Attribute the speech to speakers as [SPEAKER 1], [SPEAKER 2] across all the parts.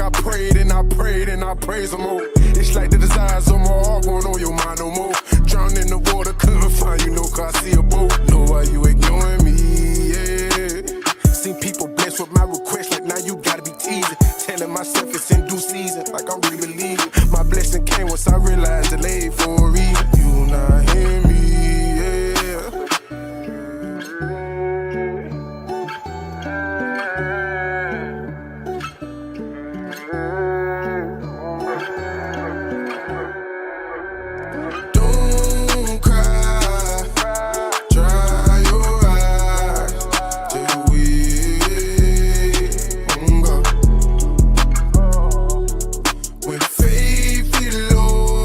[SPEAKER 1] like I prayed and I prayed and I praise some more. It's like the desires of my heart won't on your mind no more. Drowned in the water, couldn't find you, no car, see a boat. Know why you ignoring me, yeah. Seen people blessed with my request, like now you gotta be teasing. Telling myself it's in due season, like I'm really believing. My blessing came once I realized delayed for a reason. You not hear me, yeah. Don't cry, dry your eyes till we go. When faith is low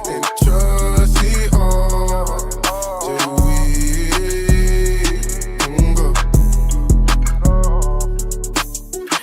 [SPEAKER 1] and trust is hard till we go.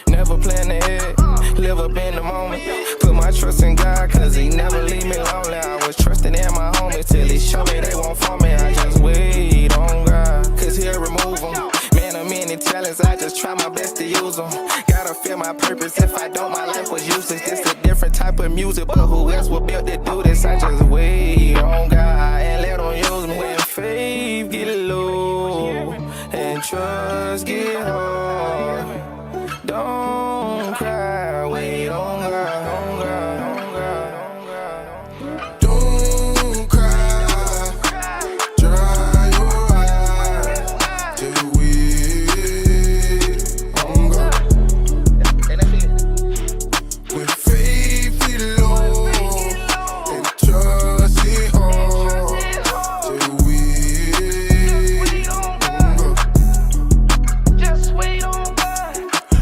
[SPEAKER 2] Never plan ahead, live up in the moment. Put my trust in God, cause he never leave me lonely. I was trusting in my homies till he showed me they won't for me. I just wait on God, cause he'll remove them. Man of many talents, I just try my best to use them. Gotta feel my purpose, if I don't, my life was useless. This a different type of music, but who else would built to do this? I just wait on God and let him use me. When faith get low and trust get hard, don't cry, wait on God, on God, on God, on God.
[SPEAKER 1] Don't cry, dry your eyes till we go. When faith is low and trust is hard till we go.
[SPEAKER 2] Just wait on God.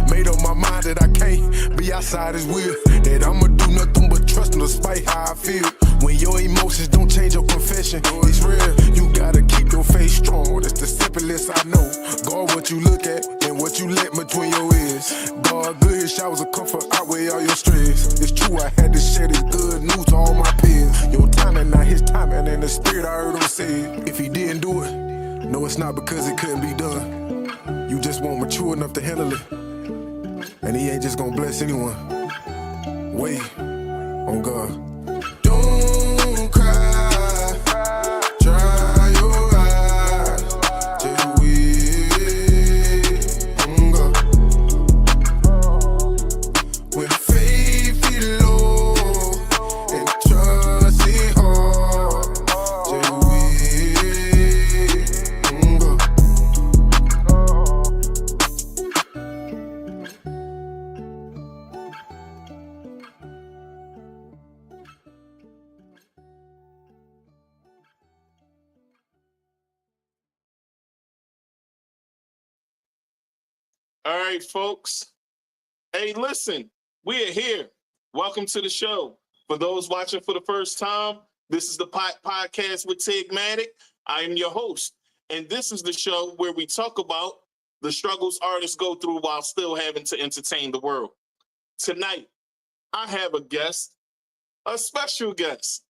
[SPEAKER 1] Made up my mind that I can't be outside his will. That I'ma do nothing but trust him despite how I feel. When your emotions don't change your confession, it's real. You gotta keep your faith strong. That's the simplest I know. Guard what you look at and what you let between your ears. God good, his showers of comfort outweigh all your stress. It's true, I had to share this good news to all my peers. Your timing, not his timing, and the spirit I heard him say. If he didn't do it, no, it's not because it couldn't be done. You just weren't mature enough to handle it. And he ain't just gonna bless anyone. Wait on God. Don't cry, dry your eyes till we go. When faith is low and trust is hard till we go.
[SPEAKER 3] All right, folks. Hey, listen, we are here. Welcome to the show. For those watching for the first time, this is the podcast with Tigmatic. I am your host, and this is the show where we talk about the struggles artists go through while still having to entertain the world. Tonight, I have a guest, a special guest.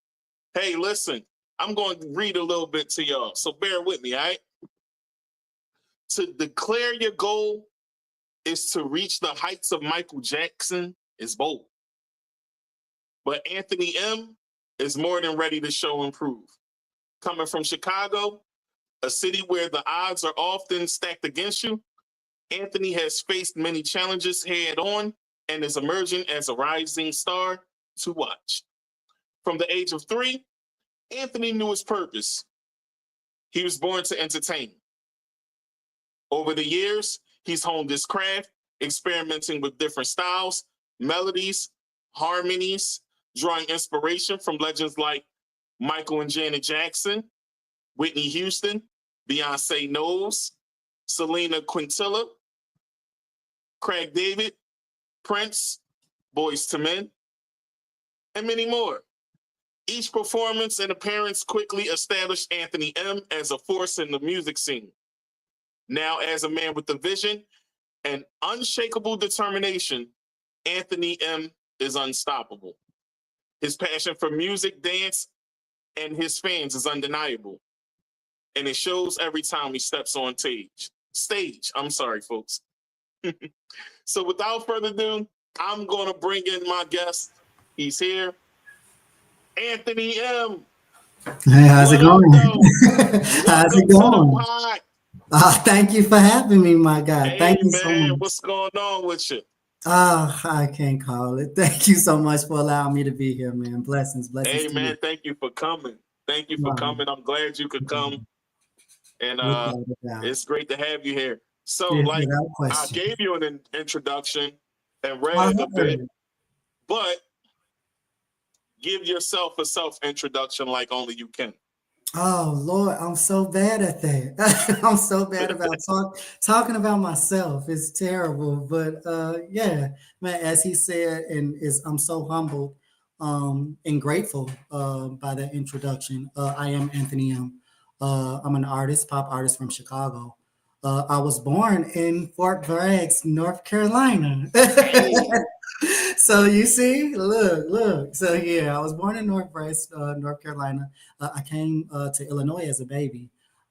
[SPEAKER 3] Hey, listen, I'm going to read a little bit to y'all, so bear with me, all right? To declare your goal is to reach the heights of Michael Jackson is bold. But Anthony M is more than ready to show and prove. Coming from Chicago, a city where the odds are often stacked against you, Anthony has faced many challenges head on and is emerging as a rising star to watch. From the age of 3, Anthony knew his purpose. He was born to entertain. Over the years, he's honed his craft, experimenting with different styles, melodies, harmonies, drawing inspiration from legends like Michael and Janet Jackson, Whitney Houston, Beyoncé Knowles, Selena Quintanilla, Craig David, Prince, Boyz II Men, and many more. Each performance and appearance quickly established Anthony M as a force in the music scene. Now, as a man with a vision and unshakable determination, Anthony M is unstoppable. His passion for music, dance, and his fans is undeniable. And it shows every time he steps on stage. I'm sorry, folks. So without further ado, I'm gonna bring in my guest. He's here, Anthony M.
[SPEAKER 4] Hey, how's it going? How's
[SPEAKER 3] Welcome
[SPEAKER 4] it
[SPEAKER 3] to the
[SPEAKER 4] going?
[SPEAKER 3] pod.
[SPEAKER 4] Thank you for having me, my guy.
[SPEAKER 3] Hey
[SPEAKER 4] Thank you so
[SPEAKER 3] man,
[SPEAKER 4] much.
[SPEAKER 3] what's going on with you?
[SPEAKER 4] I can't call it. Thank you so much for allowing me to be here, man. Blessings
[SPEAKER 3] Hey
[SPEAKER 4] to
[SPEAKER 3] man,
[SPEAKER 4] you.
[SPEAKER 3] thank you for coming. Thank you for
[SPEAKER 4] Um,
[SPEAKER 3] coming. I'm glad you could come, and
[SPEAKER 4] without
[SPEAKER 3] it's great to have you here. So,
[SPEAKER 4] yeah,
[SPEAKER 3] like,
[SPEAKER 4] without
[SPEAKER 3] I
[SPEAKER 4] question.
[SPEAKER 3] gave you an introduction and
[SPEAKER 4] I
[SPEAKER 3] read a bit,
[SPEAKER 4] heard.
[SPEAKER 3] but give yourself a self introduction like only you can.
[SPEAKER 4] Oh Lord, I'm so bad at that. I'm so bad about talking about myself. It's terrible. But yeah, man, as he said, and is I'm so humbled and grateful by that introduction. I am Anthony M. I'm an artist, pop artist from Chicago. I was born in Fort Bragg, North Carolina.
[SPEAKER 3] Hey,
[SPEAKER 4] So you see, look. So yeah, I was born in North Carolina. I came to Illinois as a baby,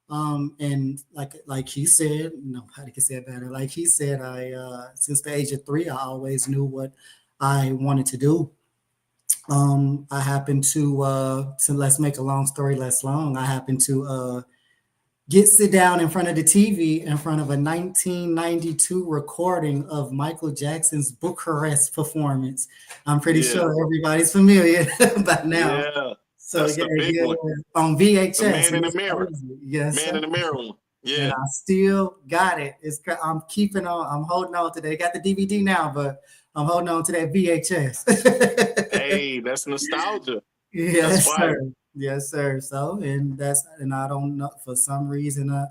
[SPEAKER 4] and like he said, nobody can say it better. Like he said, I since the age of 3, I always knew what I wanted to do. I happened to let's make a long story less long. I happened to sit down in front of the TV in front of a 1992 recording of Michael Jackson's Bucharest performance. I'm pretty
[SPEAKER 3] yeah,
[SPEAKER 4] sure everybody's familiar by now.
[SPEAKER 3] yeah,
[SPEAKER 4] So
[SPEAKER 3] that's
[SPEAKER 4] yeah,
[SPEAKER 3] the big
[SPEAKER 4] yeah,
[SPEAKER 3] one.
[SPEAKER 4] on
[SPEAKER 3] The
[SPEAKER 4] VHS.
[SPEAKER 3] man in
[SPEAKER 4] And
[SPEAKER 3] the
[SPEAKER 4] it's
[SPEAKER 3] mirror.
[SPEAKER 4] crazy. Yes,
[SPEAKER 3] Man
[SPEAKER 4] sir.
[SPEAKER 3] in the mirror one.
[SPEAKER 4] And
[SPEAKER 3] Yeah.
[SPEAKER 4] I still got it. I'm keeping on. I'm holding on to that. Got the DVD now, but I'm holding on to that VHS.
[SPEAKER 3] Hey, that's nostalgia. That's
[SPEAKER 4] Yes,
[SPEAKER 3] fire.
[SPEAKER 4] sir. Yes, sir. So, and I don't know, for some reason, I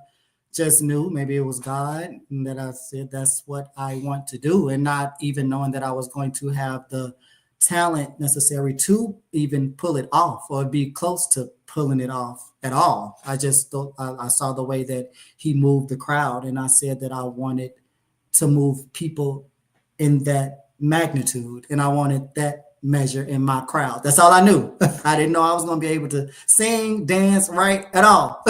[SPEAKER 4] just knew maybe it was God and that I said that's what I want to do, and not even knowing that I was going to have the talent necessary to even pull it off or be close to pulling it off at all. I just thought I saw the way that he moved the crowd, and I said that I wanted to move people in that magnitude, and I wanted that measure in my crowd. That's all I knew. I didn't know I was going to be able to sing, dance, right at all.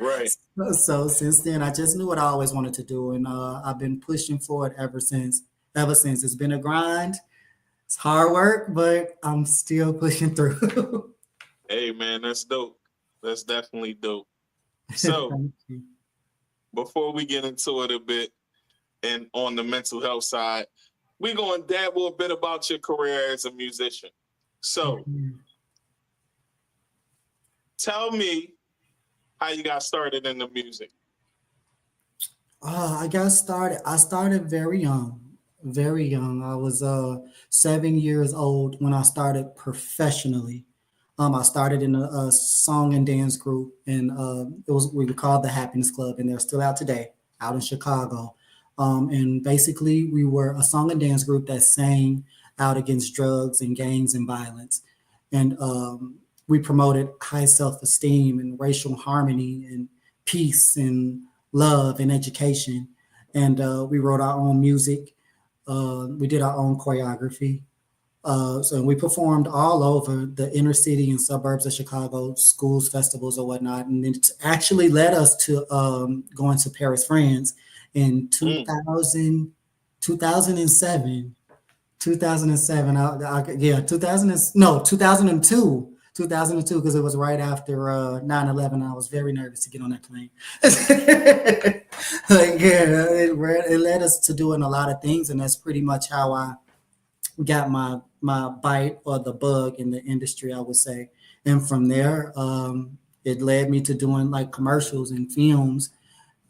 [SPEAKER 3] Right.
[SPEAKER 4] So since then, I just knew what I always wanted to do, and I've been pushing for it ever since. Ever since, it's been a grind. It's hard work, but I'm still pushing through.
[SPEAKER 3] Hey man, that's dope. That's definitely dope. So
[SPEAKER 4] Thank you.
[SPEAKER 3] before we get into it a bit and on the mental health side, we're going to dabble a bit about your career as a musician. So tell me how you got started in the music.
[SPEAKER 4] I got started. I started very young, very young. I was 7 years old when I started professionally. I started in a song and dance group, and we were called the Happiness Club, and they're still out today, out in Chicago. And basically, we were a song and dance group that sang out against drugs and gangs and violence, and we promoted high self-esteem and racial harmony and peace and love and education. And we wrote our own music. We did our own choreography. So we performed all over the inner city and suburbs of Chicago, schools, festivals, or whatnot. And it actually led us to going to Paris, France in 2007. 2007. 2002, because it was right after 9/11. I was very nervous to get on that plane. It led us to doing a lot of things, and that's pretty much how I got my bite or the bug in the industry, I would say. And from there, it led me to doing like commercials and films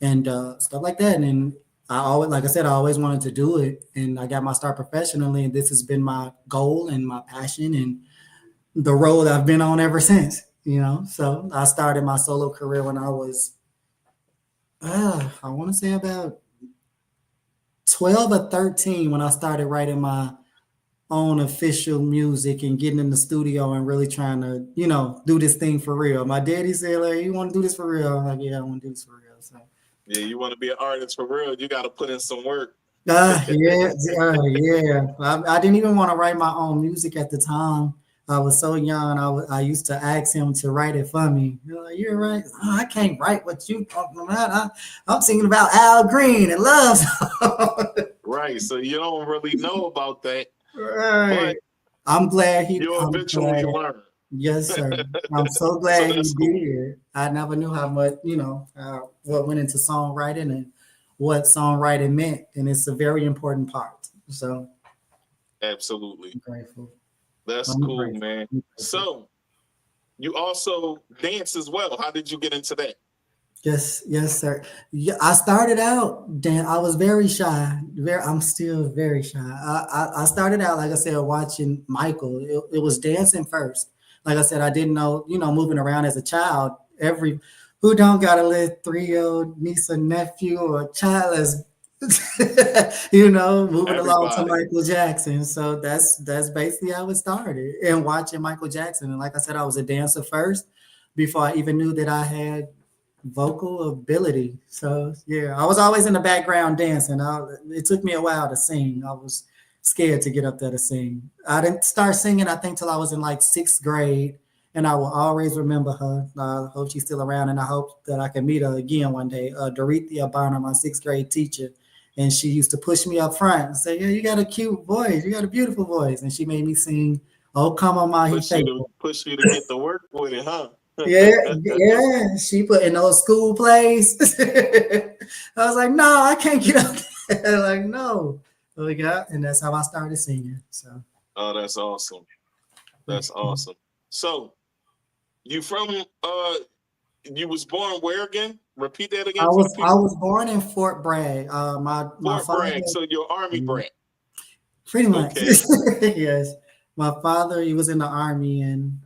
[SPEAKER 4] and stuff like that. And I always, like I said, I always wanted to do it, and I got my start professionally, and this has been my goal and my passion and the road I've been on ever since, So I started my solo career when I was, I want to say about 12 or 13 when I started writing my own official music and getting in the studio and really trying to, do this thing for real. My daddy said, like, you want to do this for real? I'm like, yeah, I want to do this for real. So.
[SPEAKER 3] Yeah, you want to be an artist for real, you got to put in some work.
[SPEAKER 4] Yeah. I didn't even want to write my own music at the time. I was so young. I used to ask him to write it for me. You're right. Oh, I can't write what you talking about. I'm thinking about Al Green and love.
[SPEAKER 3] Right. So you don't really know about that,
[SPEAKER 4] Right.
[SPEAKER 3] but
[SPEAKER 4] I'm glad he.
[SPEAKER 3] you'll
[SPEAKER 4] I'm
[SPEAKER 3] eventually
[SPEAKER 4] glad.
[SPEAKER 3] learn.
[SPEAKER 4] Yes, sir. I'm so
[SPEAKER 3] So
[SPEAKER 4] glad he
[SPEAKER 3] that's cool.
[SPEAKER 4] did. I never knew how much, what went into songwriting and what songwriting meant, and it's a very important part. So
[SPEAKER 3] Absolutely.
[SPEAKER 4] I'm grateful.
[SPEAKER 3] That's
[SPEAKER 4] I'm
[SPEAKER 3] cool,
[SPEAKER 4] grateful.
[SPEAKER 3] man.
[SPEAKER 4] I'm grateful.
[SPEAKER 3] So you also dance as well. How did you get into that?
[SPEAKER 4] Yes, sir. Yeah, I started out, Dan. I was very shy. I'm still very shy. I started out, like I said, watching Michael. It was dancing first. Like I said, I didn't know, moving around as a child. Who don't got a little 3-year-old niece or nephew or child as, moving along to
[SPEAKER 3] Everybody.
[SPEAKER 4] Michael Jackson. So that's basically how it started. And watching Michael Jackson. And like I said, I was a dancer first before I even knew that I had vocal ability. So yeah, I was always in the background dancing. It took me a while to sing. I was scared to get up there to sing. I didn't start singing, I think, till I was in like 6th grade, and I will always remember her. I hope she's still around, and I hope that I can meet her again one day. Dorothea Bonner, my 6th grade teacher, and she used to push me up front and say, "Yeah, you got a cute voice. You got a beautiful voice," and she made me sing "Oh Come On My Faithful."
[SPEAKER 3] Push you to get to work with it, huh?
[SPEAKER 4] Yeah, yeah. She put in those school plays. I was like, no, I can't get up there. Like, no. And that's how I started singing. So
[SPEAKER 3] Oh, that's awesome. That's awesome. So you from you was born where again? Repeat that again for the
[SPEAKER 4] I
[SPEAKER 3] people.
[SPEAKER 4] was born in Fort Bragg. My
[SPEAKER 3] Fort
[SPEAKER 4] father,
[SPEAKER 3] Bragg. So you're Army brat.
[SPEAKER 4] pretty much.
[SPEAKER 3] Okay.
[SPEAKER 4] Yes. My father, he was in the Army, and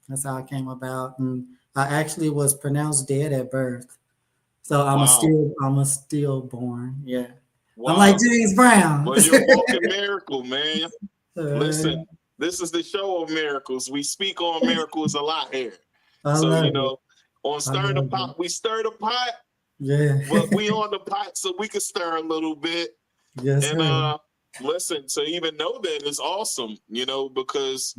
[SPEAKER 4] that's how it came about. And I actually was pronounced dead at birth. So I'm a stillborn. Yeah. I'm like
[SPEAKER 3] Wow.
[SPEAKER 4] James Brown.
[SPEAKER 3] Well, you're a walking miracle, man.
[SPEAKER 4] Uh,
[SPEAKER 3] Listen, this is the show of miracles. We speak on miracles a lot here.
[SPEAKER 4] I
[SPEAKER 3] So,
[SPEAKER 4] love it.
[SPEAKER 3] on
[SPEAKER 4] I
[SPEAKER 3] Stir the
[SPEAKER 4] love it.
[SPEAKER 3] Pot, we stir the pot,
[SPEAKER 4] Yeah.
[SPEAKER 3] but we on the pot so we can stir a little bit.
[SPEAKER 4] Yes,
[SPEAKER 3] And
[SPEAKER 4] sir.
[SPEAKER 3] listen, to even know that is awesome, because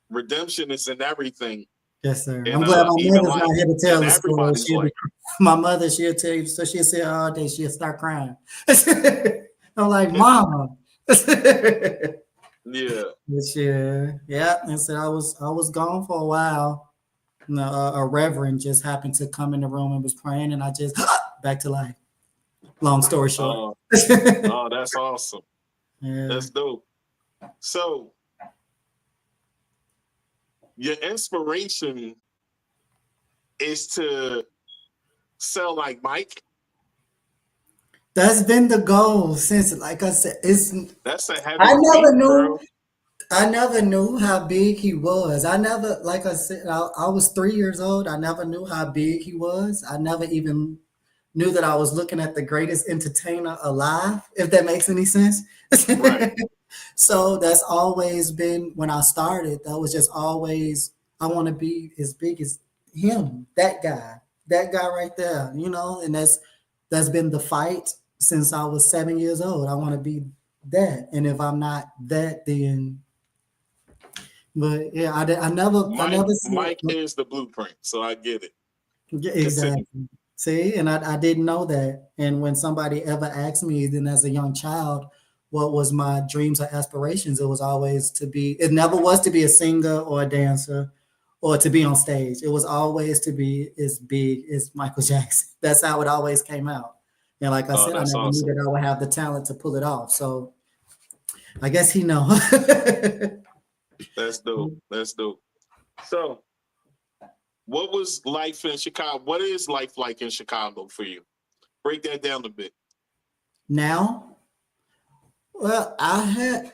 [SPEAKER 3] redemption is in everything.
[SPEAKER 4] Yes, sir.
[SPEAKER 3] And
[SPEAKER 4] I'm glad my
[SPEAKER 3] even
[SPEAKER 4] mother's not
[SPEAKER 3] like
[SPEAKER 4] here to tell
[SPEAKER 3] in
[SPEAKER 4] the story.
[SPEAKER 3] everybody's life.
[SPEAKER 4] My mother, she'll tell you, so she'll say all day, she'll start crying. I'm like, Mama.
[SPEAKER 3] Yeah.
[SPEAKER 4] But yeah. And so I was gone for a while. A reverend just happened to come in the room and was praying, and I just back to life. Long story short.
[SPEAKER 3] Oh, that's awesome.
[SPEAKER 4] Yeah.
[SPEAKER 3] That's dope. So your inspiration is to sell like Mike.
[SPEAKER 4] That's been the goal since, like I said,
[SPEAKER 3] That's a heavy
[SPEAKER 4] I never
[SPEAKER 3] feat,
[SPEAKER 4] knew.
[SPEAKER 3] bro.
[SPEAKER 4] I never knew how big he was. I never, like I said, I was 3 years old. I never knew how big he was. I never even knew that I was looking at the greatest entertainer alive, if that makes any sense.
[SPEAKER 3] Right.
[SPEAKER 4] So that's always been, when I started, that was just always, I want to be as big as him, that guy right there, and that's been the fight since I was 7 years old. I want to be that. And if I'm not that, then, but yeah, I never
[SPEAKER 3] Mike is the blueprint, so I get it.
[SPEAKER 4] Yeah, exactly. See, and I didn't know that. And when somebody ever asked me, then as a young child, what was my dreams or aspirations, it never was to be a singer or a dancer or to be on stage. It was always to be as big as Michael Jackson. That's how it always came out. And like I said, I never knew that I would have the talent to pull it off. So I guess he know.
[SPEAKER 3] That's dope. That's dope. So what was life in Chicago? What is life like in Chicago for you? Break that down a bit.
[SPEAKER 4] Now, well, I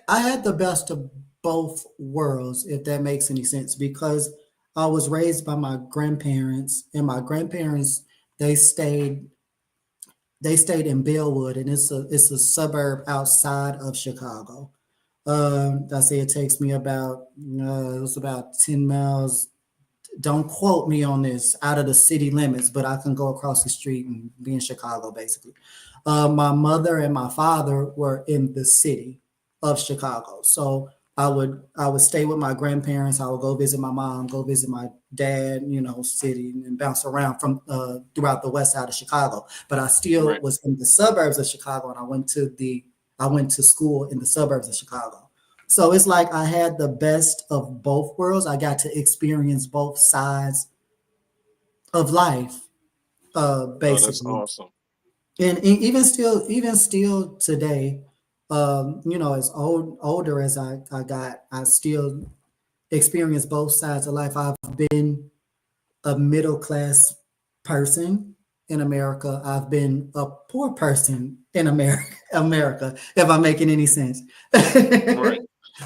[SPEAKER 4] had the best of both worlds, if that makes any sense, because I was raised by my grandparents, and my grandparents, they stayed in Bellwood, and it's a suburb outside of Chicago. I say it takes me about it's about 10 miles. Don't quote me on this, out of the city limits, but I can go across the street and be in Chicago, basically. My mother and my father were in the city of Chicago. So I would stay with my grandparents. I would go visit my mom, go visit my dad, city, and bounce around from throughout the west side of Chicago. But I still was in the suburbs of Chicago, and I went to school in the suburbs of Chicago. So it's like I had the best of both worlds. I got to experience both sides of life, basically.
[SPEAKER 3] Oh, that's awesome.
[SPEAKER 4] And even still today, as older as I got, I still experience both sides of life. I've been a middle class person in America. I've been a poor person in America, if I'm making any sense.
[SPEAKER 3] Right.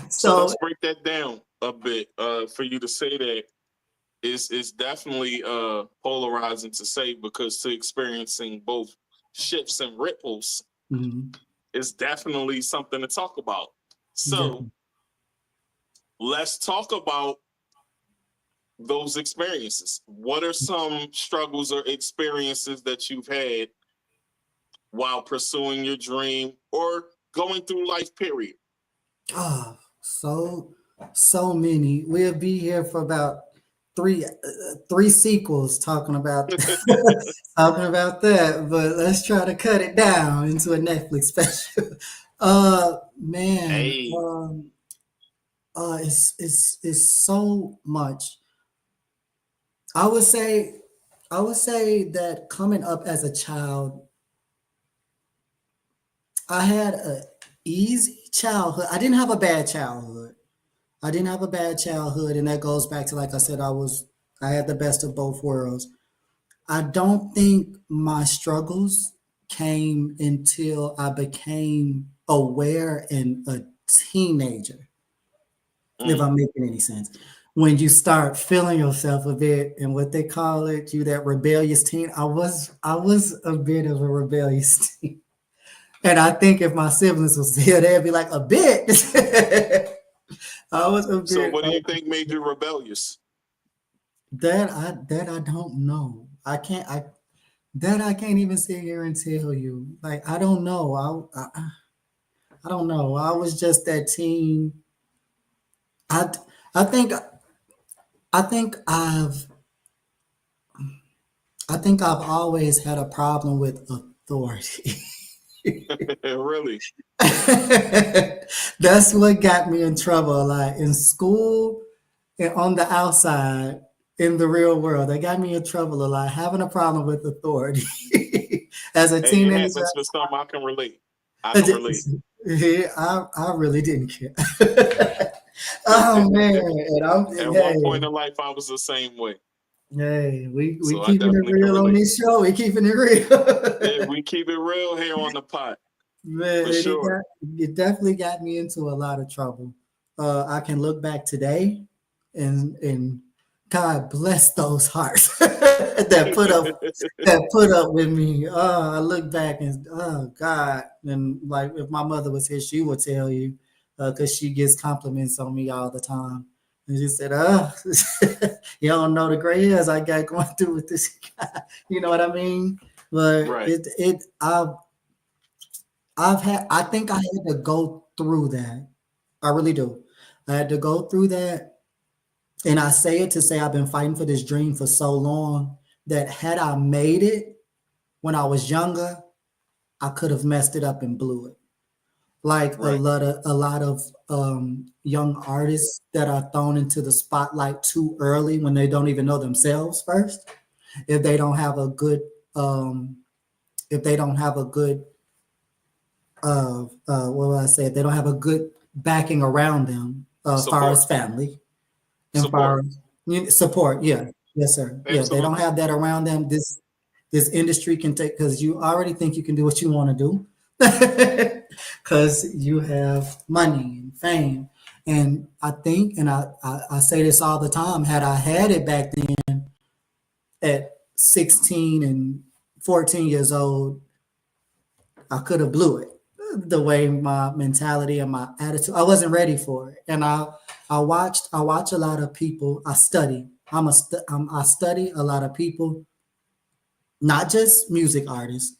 [SPEAKER 3] So
[SPEAKER 4] So
[SPEAKER 3] let's break that down a bit. For you to say that is definitely polarizing to say, because to experiencing both shifts and ripples
[SPEAKER 4] mhm,
[SPEAKER 3] is definitely something to talk about. So
[SPEAKER 4] yeah.
[SPEAKER 3] let's talk about those experiences. What are some struggles or experiences that you've had while pursuing your dream or going through life, period?
[SPEAKER 4] Oh, so many. We'll be here for about three sequels talking about talking about that, but let's try to cut it down into a Netflix special. Man,
[SPEAKER 3] Hey,
[SPEAKER 4] it's so much. I would say that coming up as a child, I had a easy childhood. I didn't have a bad childhood. And that goes back to, like I said, I had the best of both worlds. I don't think my struggles came until I became aware and a teenager, if I'm making any sense. When you start feeling yourself a bit, and what they call it, you that rebellious teen. I was a bit of a rebellious teen. And I think if my siblings was here, they'd be like, a bit. I was a
[SPEAKER 3] so
[SPEAKER 4] bit.
[SPEAKER 3] what do you think made you rebellious?
[SPEAKER 4] That I don't know. I can't even sit here and tell you. Like, I don't know. I don't know. I was just that teen. I I think I think I've always had a problem with authority.
[SPEAKER 3] Really?
[SPEAKER 4] That's what got me in trouble a lot in school and on the outside in the real world. That got me in trouble a lot, having a problem with authority. As a
[SPEAKER 3] Hey, it
[SPEAKER 4] teenager,
[SPEAKER 3] happens for some. I can relate. I can relate.
[SPEAKER 4] I really didn't care. Oh man, and
[SPEAKER 3] At one point in life, I was the same way.
[SPEAKER 4] we
[SPEAKER 3] So I
[SPEAKER 4] keeping it
[SPEAKER 3] definitely can
[SPEAKER 4] real on
[SPEAKER 3] relate.
[SPEAKER 4] this show. We keeping it real.
[SPEAKER 3] Yeah, we keep it real here on the pot,
[SPEAKER 4] Man,
[SPEAKER 3] for sure.
[SPEAKER 4] it definitely got me into a lot of trouble. I can look back today and God bless those hearts that put up with me. I look back and oh God, and like if my mother was here, she would tell you because she gets compliments on me all the time. And she said, you don't know the gray hairs I got going through with this guy. You know what I mean? But
[SPEAKER 3] Right.
[SPEAKER 4] I think I had to go through that. I really do. I had to go through that. And I say it to say I've been fighting for this dream for so long that had I made it when I was younger, I could have messed it up and blew it. Like
[SPEAKER 3] Right.
[SPEAKER 4] a lot of young artists that are thrown into the spotlight too early when they don't even know themselves first. If they don't have a good if they don't have a good what will I say? If they don't have a good backing around them, as far as family and far as support. Yeah, yes, sir. Yeah, if they don't
[SPEAKER 3] Absolutely.
[SPEAKER 4] have that around them. This industry can take because you already think you can do what you want to do because you have money and fame. And I think, and I say this all the time, had I had it back then at 16 and 14 years old, I could have blew it. The way my mentality and my attitude, I wasn't ready for it. And I watch a lot of people. I study. I study a lot of people, not just music artists,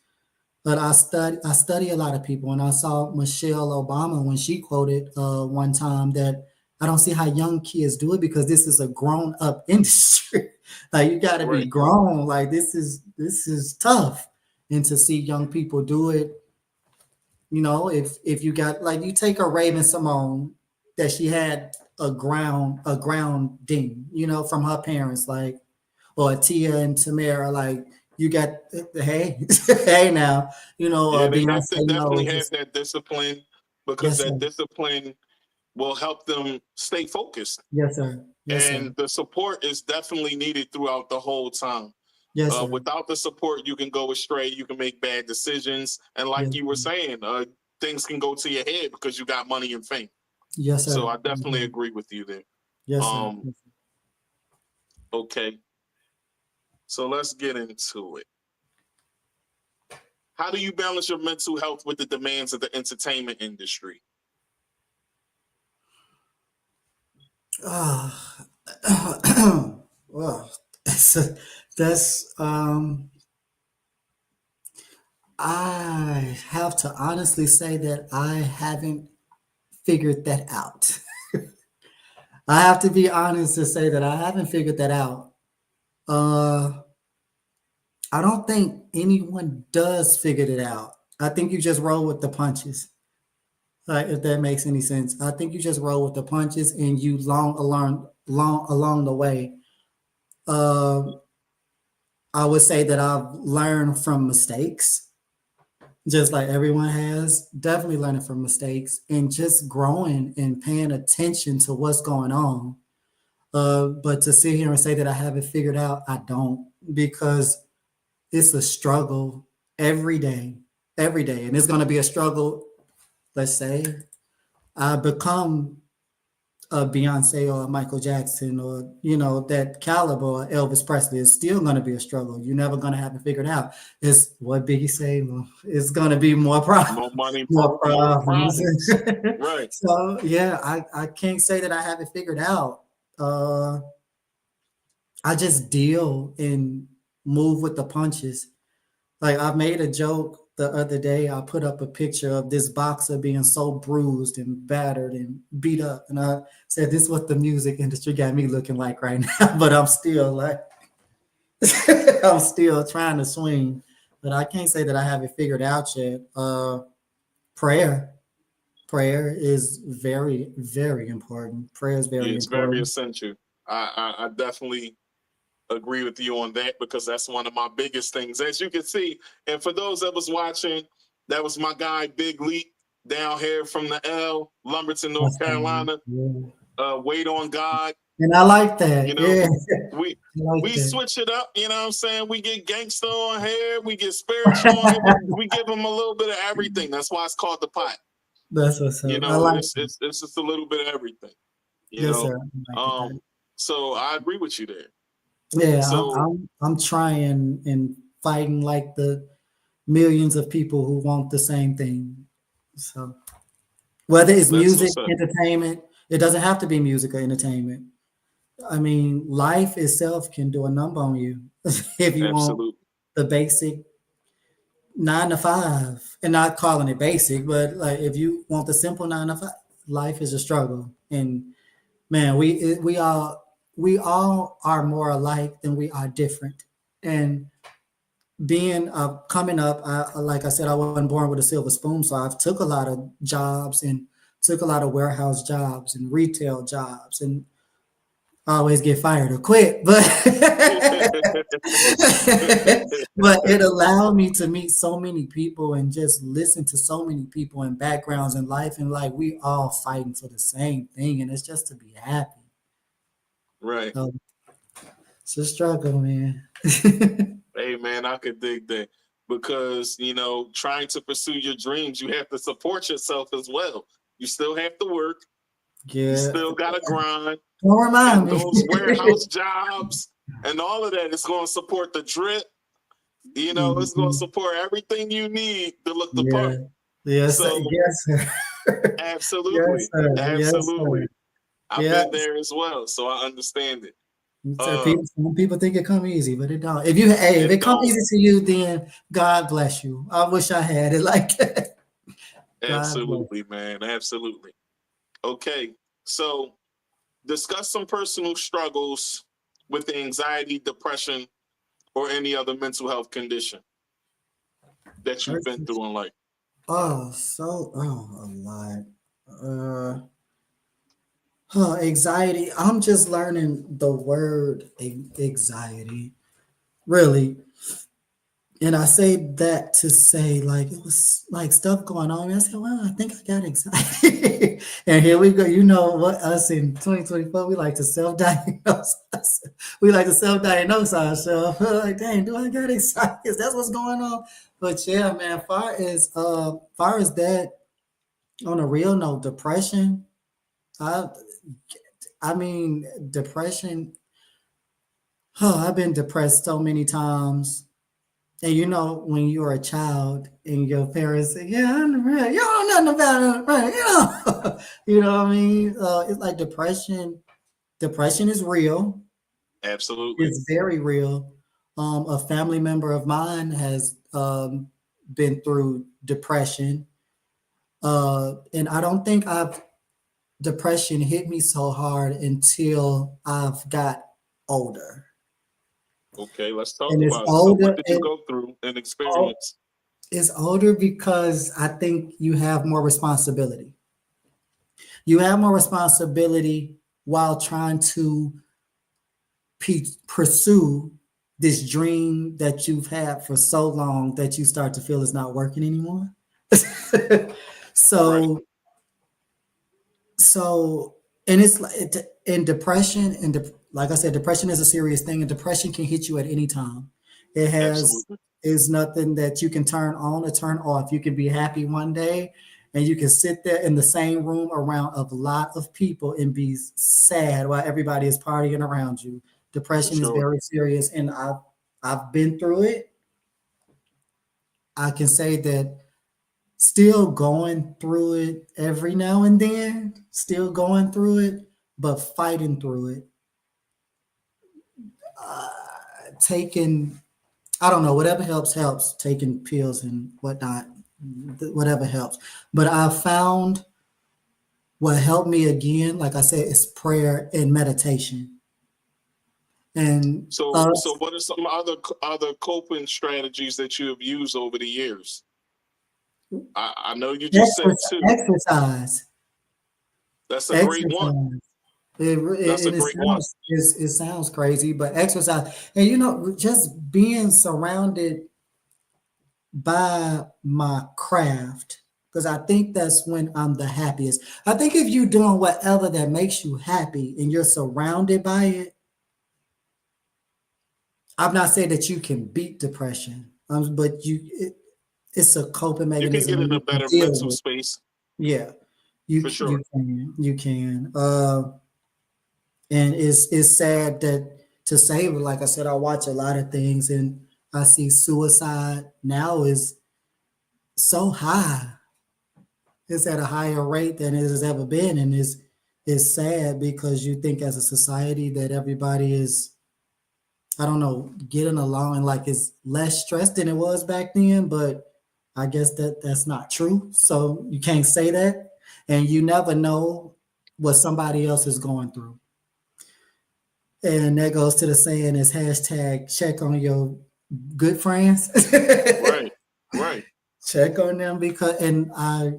[SPEAKER 4] But I study a lot of people, and I saw Michelle Obama when she quoted one time that I don't see how young kids do it because this is a grown up industry. Like you got to be
[SPEAKER 3] Right.
[SPEAKER 4] grown. Like this is tough, and to see young people do it, if you got like you take a Raven Simone that she had a grounding, from her parents, like or Tia and Tamara, like you got hey hey now,
[SPEAKER 3] Yeah, they have to
[SPEAKER 4] Beyonce
[SPEAKER 3] definitely
[SPEAKER 4] Knowles.
[SPEAKER 3] have that discipline because
[SPEAKER 4] Yes,
[SPEAKER 3] that
[SPEAKER 4] sir.
[SPEAKER 3] discipline will help them stay focused.
[SPEAKER 4] Yes, sir. Yes, sir.
[SPEAKER 3] And the support is definitely needed throughout the whole time.
[SPEAKER 4] Yes, sir.
[SPEAKER 3] Without the support, you can go astray. You can make bad decisions, and like
[SPEAKER 4] Yes,
[SPEAKER 3] you were saying, things can go to your head because you got money and fame.
[SPEAKER 4] yes,
[SPEAKER 3] So
[SPEAKER 4] sir.
[SPEAKER 3] I definitely agree with you there.
[SPEAKER 4] Yes, sir.
[SPEAKER 3] Um, okay, so let's get into it. How do you balance your mental health with the demands of the entertainment industry?
[SPEAKER 4] Ah, well, that's I have to honestly say that I haven't figured that out. I have to be honest to say that I haven't figured that out. Uh, I don't think anyone does figure it out. I think you just roll with the punches. Like if that makes any sense. I think you just roll with the punches and you along the way. Uh, I would say that I've learned from mistakes, just like everyone has. Definitely learning from mistakes and just growing and paying attention to what's going on. But to sit here and say that I haven't figured out, I don't, because it's a struggle every day, and it's going to be a struggle. Let's say I become a Beyonce or a Michael Jackson or that caliber or Elvis Presley. Is still going to be a struggle. You're never going to have it figured out. It's what Biggie say. Well, it's going to be more problems.
[SPEAKER 3] More money,
[SPEAKER 4] More
[SPEAKER 3] more
[SPEAKER 4] problems.
[SPEAKER 3] problems. Right.
[SPEAKER 4] So yeah, I can't say that I have it figured out. Uh, I just deal and move with the punches. Like I made a joke the other day. I put up a picture of this boxer being so bruised and battered and beat up, and I said, "This is what the music industry got me looking like right now." But I'm still like, I'm still trying to swing, but I can't say that I have it figured out yet. Prayer, prayer is very, very important. Prayer is very
[SPEAKER 3] It's very
[SPEAKER 4] important.
[SPEAKER 3] essential. I definitely agree with you on that because that's one of my biggest things. As you can see, and for those that was watching, that was my guy Big Leak down here from the L, Lumberton, North Carolina.
[SPEAKER 4] Yeah.
[SPEAKER 3] Wait on God.
[SPEAKER 4] And I like that.
[SPEAKER 3] You know,
[SPEAKER 4] Yeah,
[SPEAKER 3] we
[SPEAKER 4] I like
[SPEAKER 3] we
[SPEAKER 4] that.
[SPEAKER 3] switch it up. You know what I'm saying? We get gangster on here, we get spiritual on here. We give them a little bit of everything. That's why it's called the pot.
[SPEAKER 4] That's what's
[SPEAKER 3] You
[SPEAKER 4] up. I
[SPEAKER 3] know,
[SPEAKER 4] like
[SPEAKER 3] it's
[SPEAKER 4] that.
[SPEAKER 3] just a little bit of everything. You
[SPEAKER 4] Yes,
[SPEAKER 3] know,
[SPEAKER 4] sir. I like that.
[SPEAKER 3] so I agree with you there.
[SPEAKER 4] Yeah,
[SPEAKER 3] So
[SPEAKER 4] I'm trying and fighting like the millions of people who want the same thing. So whether it's
[SPEAKER 3] that's
[SPEAKER 4] music,
[SPEAKER 3] what's up.
[SPEAKER 4] entertainment, it doesn't have to be music or entertainment. I mean, life itself can do a number on you if you want
[SPEAKER 3] Absolutely.
[SPEAKER 4] the basic 9 to 5, and not calling it basic, but like if you want the simple 9 to 5, life is a struggle. And man, we all are more alike than we are different. And being coming up, like I said, I wasn't born with a silver spoon, so I've took a lot of jobs and took a lot of warehouse jobs and retail jobs, and I always get fired or quit, but but it allowed me to meet so many people and just listen to so many people and backgrounds in life, and like we all fighting for the same thing, and it's just to be happy.
[SPEAKER 3] Right.
[SPEAKER 4] So it's a struggle, man.
[SPEAKER 3] Hey man, I could dig that because trying to pursue your dreams, you have to support yourself as well. You still have to work. You
[SPEAKER 4] Yeah,
[SPEAKER 3] still gotta grind,
[SPEAKER 4] don't remind
[SPEAKER 3] and
[SPEAKER 4] me.
[SPEAKER 3] those warehouse jobs and all of that is going to support the drip. It's going to
[SPEAKER 4] Mhm.
[SPEAKER 3] support everything you need to look the
[SPEAKER 4] Yeah.
[SPEAKER 3] part.
[SPEAKER 4] Yes, sir.
[SPEAKER 3] So
[SPEAKER 4] Yes, sir. Yes,
[SPEAKER 3] absolutely,
[SPEAKER 4] sir. Yes, sir.
[SPEAKER 3] absolutely, I've
[SPEAKER 4] Yes.
[SPEAKER 3] been there as well, so I understand it.
[SPEAKER 4] So some people think it come easy, but it don't. If it come easy to you, then God bless you. I wish I had it like that.
[SPEAKER 3] Absolutely, man. Absolutely. Okay, so discuss some personal struggles with anxiety, depression, or any other mental health condition that you've been through in life.
[SPEAKER 4] A lot. Anxiety. I'm just learning the word anxiety, really. And I say that to say, like, it was like stuff going on. I said, well, I think I got anxiety. And here we go. You know what? Us in 2024, we like to self-diagnose. We like to self-diagnose ourselves. We're like, dang, do I got anxiety? That's what's going on. But yeah, man, far as that, on a real note, depression. I mean, depression. Oh, I've been depressed so many times. And you know, when you're a child and your parents say, "Yeah, I'm real," you don't know nothing about it, right? You know what I mean? It's like depression. Depression is real.
[SPEAKER 3] Absolutely,
[SPEAKER 4] It's very real. A family member of mine has been through depression, and I don't think depression hit me so hard until I've got older.
[SPEAKER 3] Okay, let's talk
[SPEAKER 4] And it's
[SPEAKER 3] about it. So,
[SPEAKER 4] older.
[SPEAKER 3] what did you go through and experience?
[SPEAKER 4] It's older because I think you have more responsibility. You have more responsibility while trying to pursue this dream that you've had for so long that you start to feel it's not working anymore. so,
[SPEAKER 3] Right.
[SPEAKER 4] so, and it's like in depression, like I said, depression is a serious thing, and depression can hit you at any time. It
[SPEAKER 3] Absolutely.
[SPEAKER 4] is nothing that you can turn on or turn off. You can be happy one day, and you can sit there in the same room around a lot of people and be sad while everybody is partying around you. Depression is very serious, and I've been through it. I can say that still going through it every now and then, still going through it, but fighting through it. Taking, I don't know, whatever helps, taking pills and whatnot, whatever helps. But I found what helped me again, like I said, is prayer and meditation. And
[SPEAKER 3] so what are some other coping strategies that you have used over the years? I know you just said two.
[SPEAKER 4] Exercise.
[SPEAKER 3] That's a great one. That's a great one.
[SPEAKER 4] It sounds crazy, but exercise. And you know, just being surrounded by my craft, because I think that's when I'm the happiest. I think if you're doing whatever that makes you happy and you're surrounded by it, I'm not saying that you can beat depression, but it's a coping mechanism.
[SPEAKER 3] You can get in a better mental space.
[SPEAKER 4] Yeah,
[SPEAKER 3] for sure.
[SPEAKER 4] You can. And it's sad that to say, like I said, I watch a lot of things and I see suicide now is so high. It's at a higher rate than it has ever been, and it's sad because you think as a society that everybody is, I don't know, getting along and like it's less stressed than it was back then, but I guess that's not true. So you can't say that, and you never know what somebody else is going through. And that goes to the saying is hashtag check on your good friends.
[SPEAKER 3] Right.
[SPEAKER 4] Check on them because, and I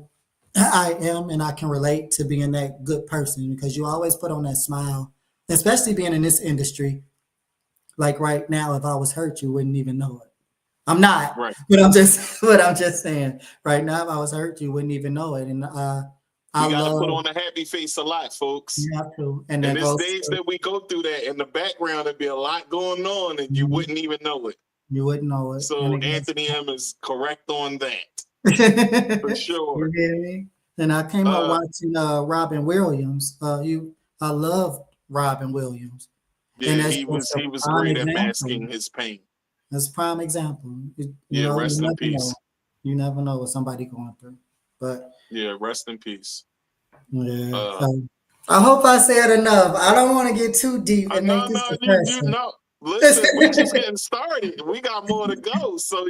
[SPEAKER 4] am, and I can relate to being that good person because you always put on that smile, especially being in this industry. Like right now, if I was hurt, you wouldn't even know it. I'm not,
[SPEAKER 3] right.
[SPEAKER 4] But I'm just saying. Right now, if I was hurt, you wouldn't even know it. And
[SPEAKER 3] you gotta put on a happy face a lot, folks.
[SPEAKER 4] You have to. And
[SPEAKER 3] there's days that we go through that in the background, there'd be a lot going on, and you wouldn't even know it.
[SPEAKER 4] You wouldn't know it.
[SPEAKER 3] So Anthony M is correct on that. For sure.
[SPEAKER 4] You hear me? And I came up watching Robin Williams. I love Robin Williams.
[SPEAKER 3] Yeah, and he was great at masking his pain.
[SPEAKER 4] That's a prime example.
[SPEAKER 3] Rest in peace.
[SPEAKER 4] You never know what somebody going through. But
[SPEAKER 3] yeah, rest in peace.
[SPEAKER 4] Yeah. I hope I said enough. I don't want to get too deep and make
[SPEAKER 3] No,
[SPEAKER 4] this
[SPEAKER 3] no, you
[SPEAKER 4] depressing.
[SPEAKER 3] know. Listen, we just getting started. We got more to go. So,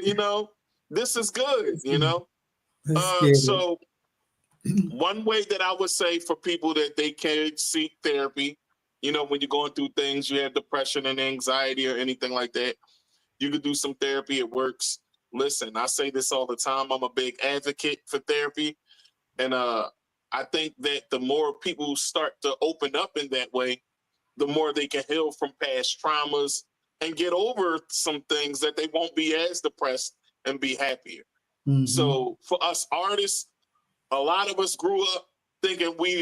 [SPEAKER 3] this is good,
[SPEAKER 4] Let's get it.
[SPEAKER 3] So one way that I would say for people that they can seek therapy, when you're going through things, you have depression and anxiety or anything like that, you could do some therapy. It works. Listen, I say this all the time. I'm a big advocate for therapy. And I think that the more people start to open up in that way, the more they can heal from past traumas and get over some things that they won't be as depressed and be happier.
[SPEAKER 4] Mhm.
[SPEAKER 3] So for us artists, a lot of us grew up thinking we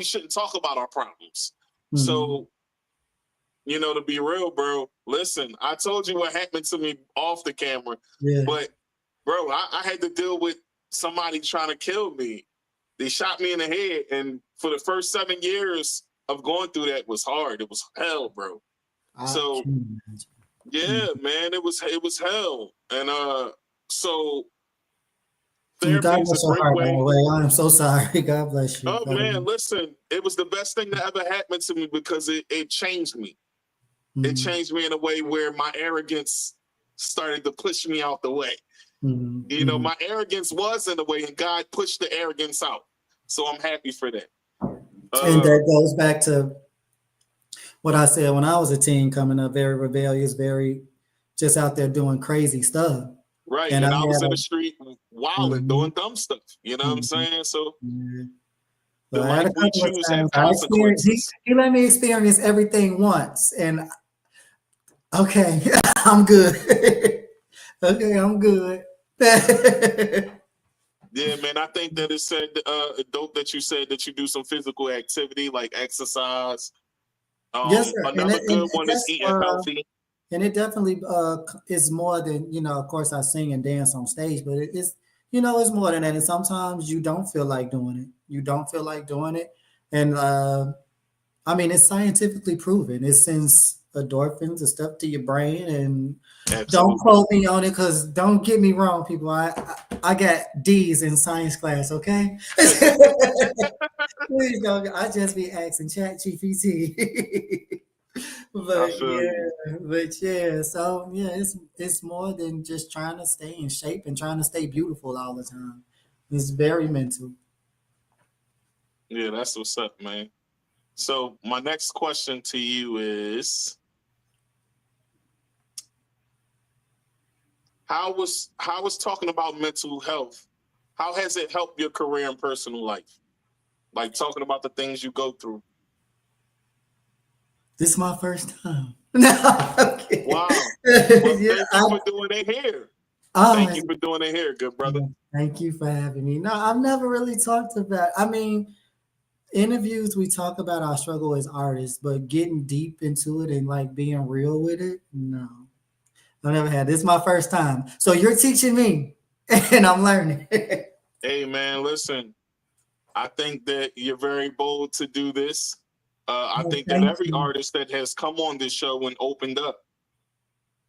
[SPEAKER 3] shouldn't talk about our problems. So, to be real, bro, listen, I told you what happened to me off the camera,
[SPEAKER 4] Yeah.
[SPEAKER 3] but bro, I had to deal with somebody trying to kill me. They shot me in the head, and for the first 7 years of going through that was hard. It was hell, bro. So
[SPEAKER 4] can imagine.
[SPEAKER 3] yeah, man, it was hell. And so
[SPEAKER 4] And
[SPEAKER 3] therapy
[SPEAKER 4] God
[SPEAKER 3] is a
[SPEAKER 4] bless your
[SPEAKER 3] great
[SPEAKER 4] heart, by the
[SPEAKER 3] way.
[SPEAKER 4] way. I am so sorry. God bless you.
[SPEAKER 3] Oh man, listen, it was the best thing that ever happened to me because it changed me. It changed me in a way where my arrogance started to push me out the way. My arrogance was in the way, and God pushed the arrogance out. So I'm happy for that.
[SPEAKER 4] And that goes back to what I said when I was a teen coming up, very rebellious, very just out there doing crazy stuff.
[SPEAKER 3] Right.
[SPEAKER 4] And
[SPEAKER 3] And
[SPEAKER 4] I
[SPEAKER 3] I was
[SPEAKER 4] had
[SPEAKER 3] in the street wilding, doing dumb stuff. You know what I'm saying? So the
[SPEAKER 4] so I had
[SPEAKER 3] life
[SPEAKER 4] a
[SPEAKER 3] we
[SPEAKER 4] couple of
[SPEAKER 3] choose
[SPEAKER 4] times
[SPEAKER 3] have
[SPEAKER 4] I experienced,
[SPEAKER 3] consequences.
[SPEAKER 4] he let me experience everything once. And okay, I'm good. Okay, I'm good.
[SPEAKER 3] Yeah, man. I think that it said dope that you said that you do some physical activity like exercise.
[SPEAKER 4] Yes, sir.
[SPEAKER 3] Another good one is
[SPEAKER 4] That's
[SPEAKER 3] eating healthy.
[SPEAKER 4] and it definitely is more than, of course I sing and dance on stage, but it's, it's more than that. And sometimes you don't feel like doing it. You don't feel like doing it. And I mean, it's scientifically proven. It sends endorphins and stuff to your brain. And don't
[SPEAKER 3] Absolutely.
[SPEAKER 4] quote me on it, because don't get me wrong, people. I got D's in science class, okay? Please don't. I just be asking ChatGPT.
[SPEAKER 3] I
[SPEAKER 4] But
[SPEAKER 3] feel you.
[SPEAKER 4] so yeah, it's more than just trying to stay in shape and trying to stay beautiful all the time. It's very mental.
[SPEAKER 3] Yeah, that's what's up, man. So my next question to you is how was talking about mental health? How has it helped your career and personal life? Like talking about the things you go through.
[SPEAKER 4] This is my first time. No, okay.
[SPEAKER 3] Wow. Well,
[SPEAKER 4] Yeah,
[SPEAKER 3] thank you for doing it here. Thank you for doing it here, good brother.
[SPEAKER 4] Thank you for having me. No, I've never really talked about. I mean, interviews we talk about our struggle as artists, but getting deep into it and like being real with it, no, I've never had. This is my first time, so you're teaching me, and I'm learning.
[SPEAKER 3] Hey man, listen. I think that you're very bold to do this. I think that
[SPEAKER 4] Thank
[SPEAKER 3] every
[SPEAKER 4] you.
[SPEAKER 3] artist that has come on this show and opened up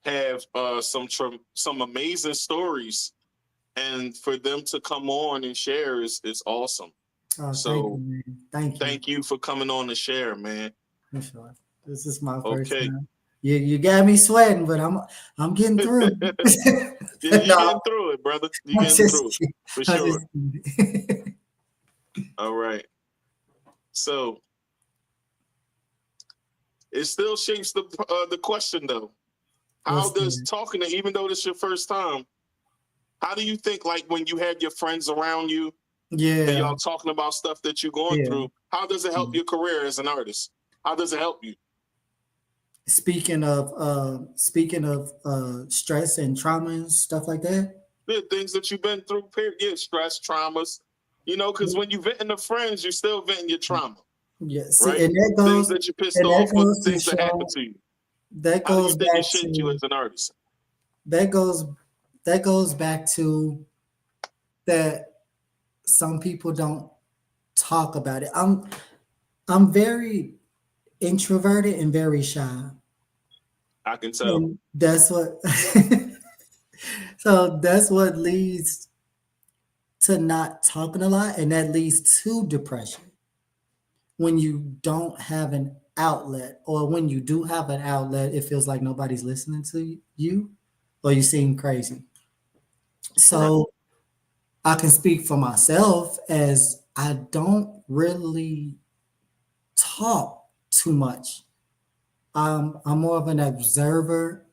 [SPEAKER 3] have some amazing stories, and for them to come on and share is awesome.
[SPEAKER 4] Oh,
[SPEAKER 3] So
[SPEAKER 4] thank you, man.
[SPEAKER 3] thank you for coming on to share, man.
[SPEAKER 4] For sure. This is my first
[SPEAKER 3] Okay.
[SPEAKER 4] time. You got me sweating, but I'm getting through.
[SPEAKER 3] Yeah, you're getting through it, brother. You're getting through it for sure. All right. So it still shapes the question though. How does talking to, even though this is your first time, how do you think, like when you have your friends around you and y'all talking about stuff that you're going through, how does it help your career as an artist? How does it help you?
[SPEAKER 4] Speaking of stress and trauma and stuff like that.
[SPEAKER 3] Yeah, things that you've been through, period, stress, traumas. Because when you venting to friends, you're still venting your trauma.
[SPEAKER 4] Yeah,
[SPEAKER 3] right?
[SPEAKER 4] and that goes,
[SPEAKER 3] things that you're pissed off with, things that happen to you.
[SPEAKER 4] That
[SPEAKER 3] How do
[SPEAKER 4] goes
[SPEAKER 3] you think
[SPEAKER 4] back
[SPEAKER 3] it shaped you as an artist?
[SPEAKER 4] That goes back to that some people don't talk about it. I'm very introverted and very shy.
[SPEAKER 3] I can tell.
[SPEAKER 4] And that's what so that's what leads to not talking a lot, and that leads to depression. when you don't have an outlet, or when you do have an outlet, it feels like nobody's listening to you, or you seem crazy. So I can speak for myself as I don't really talk too much. I'm more of an observer.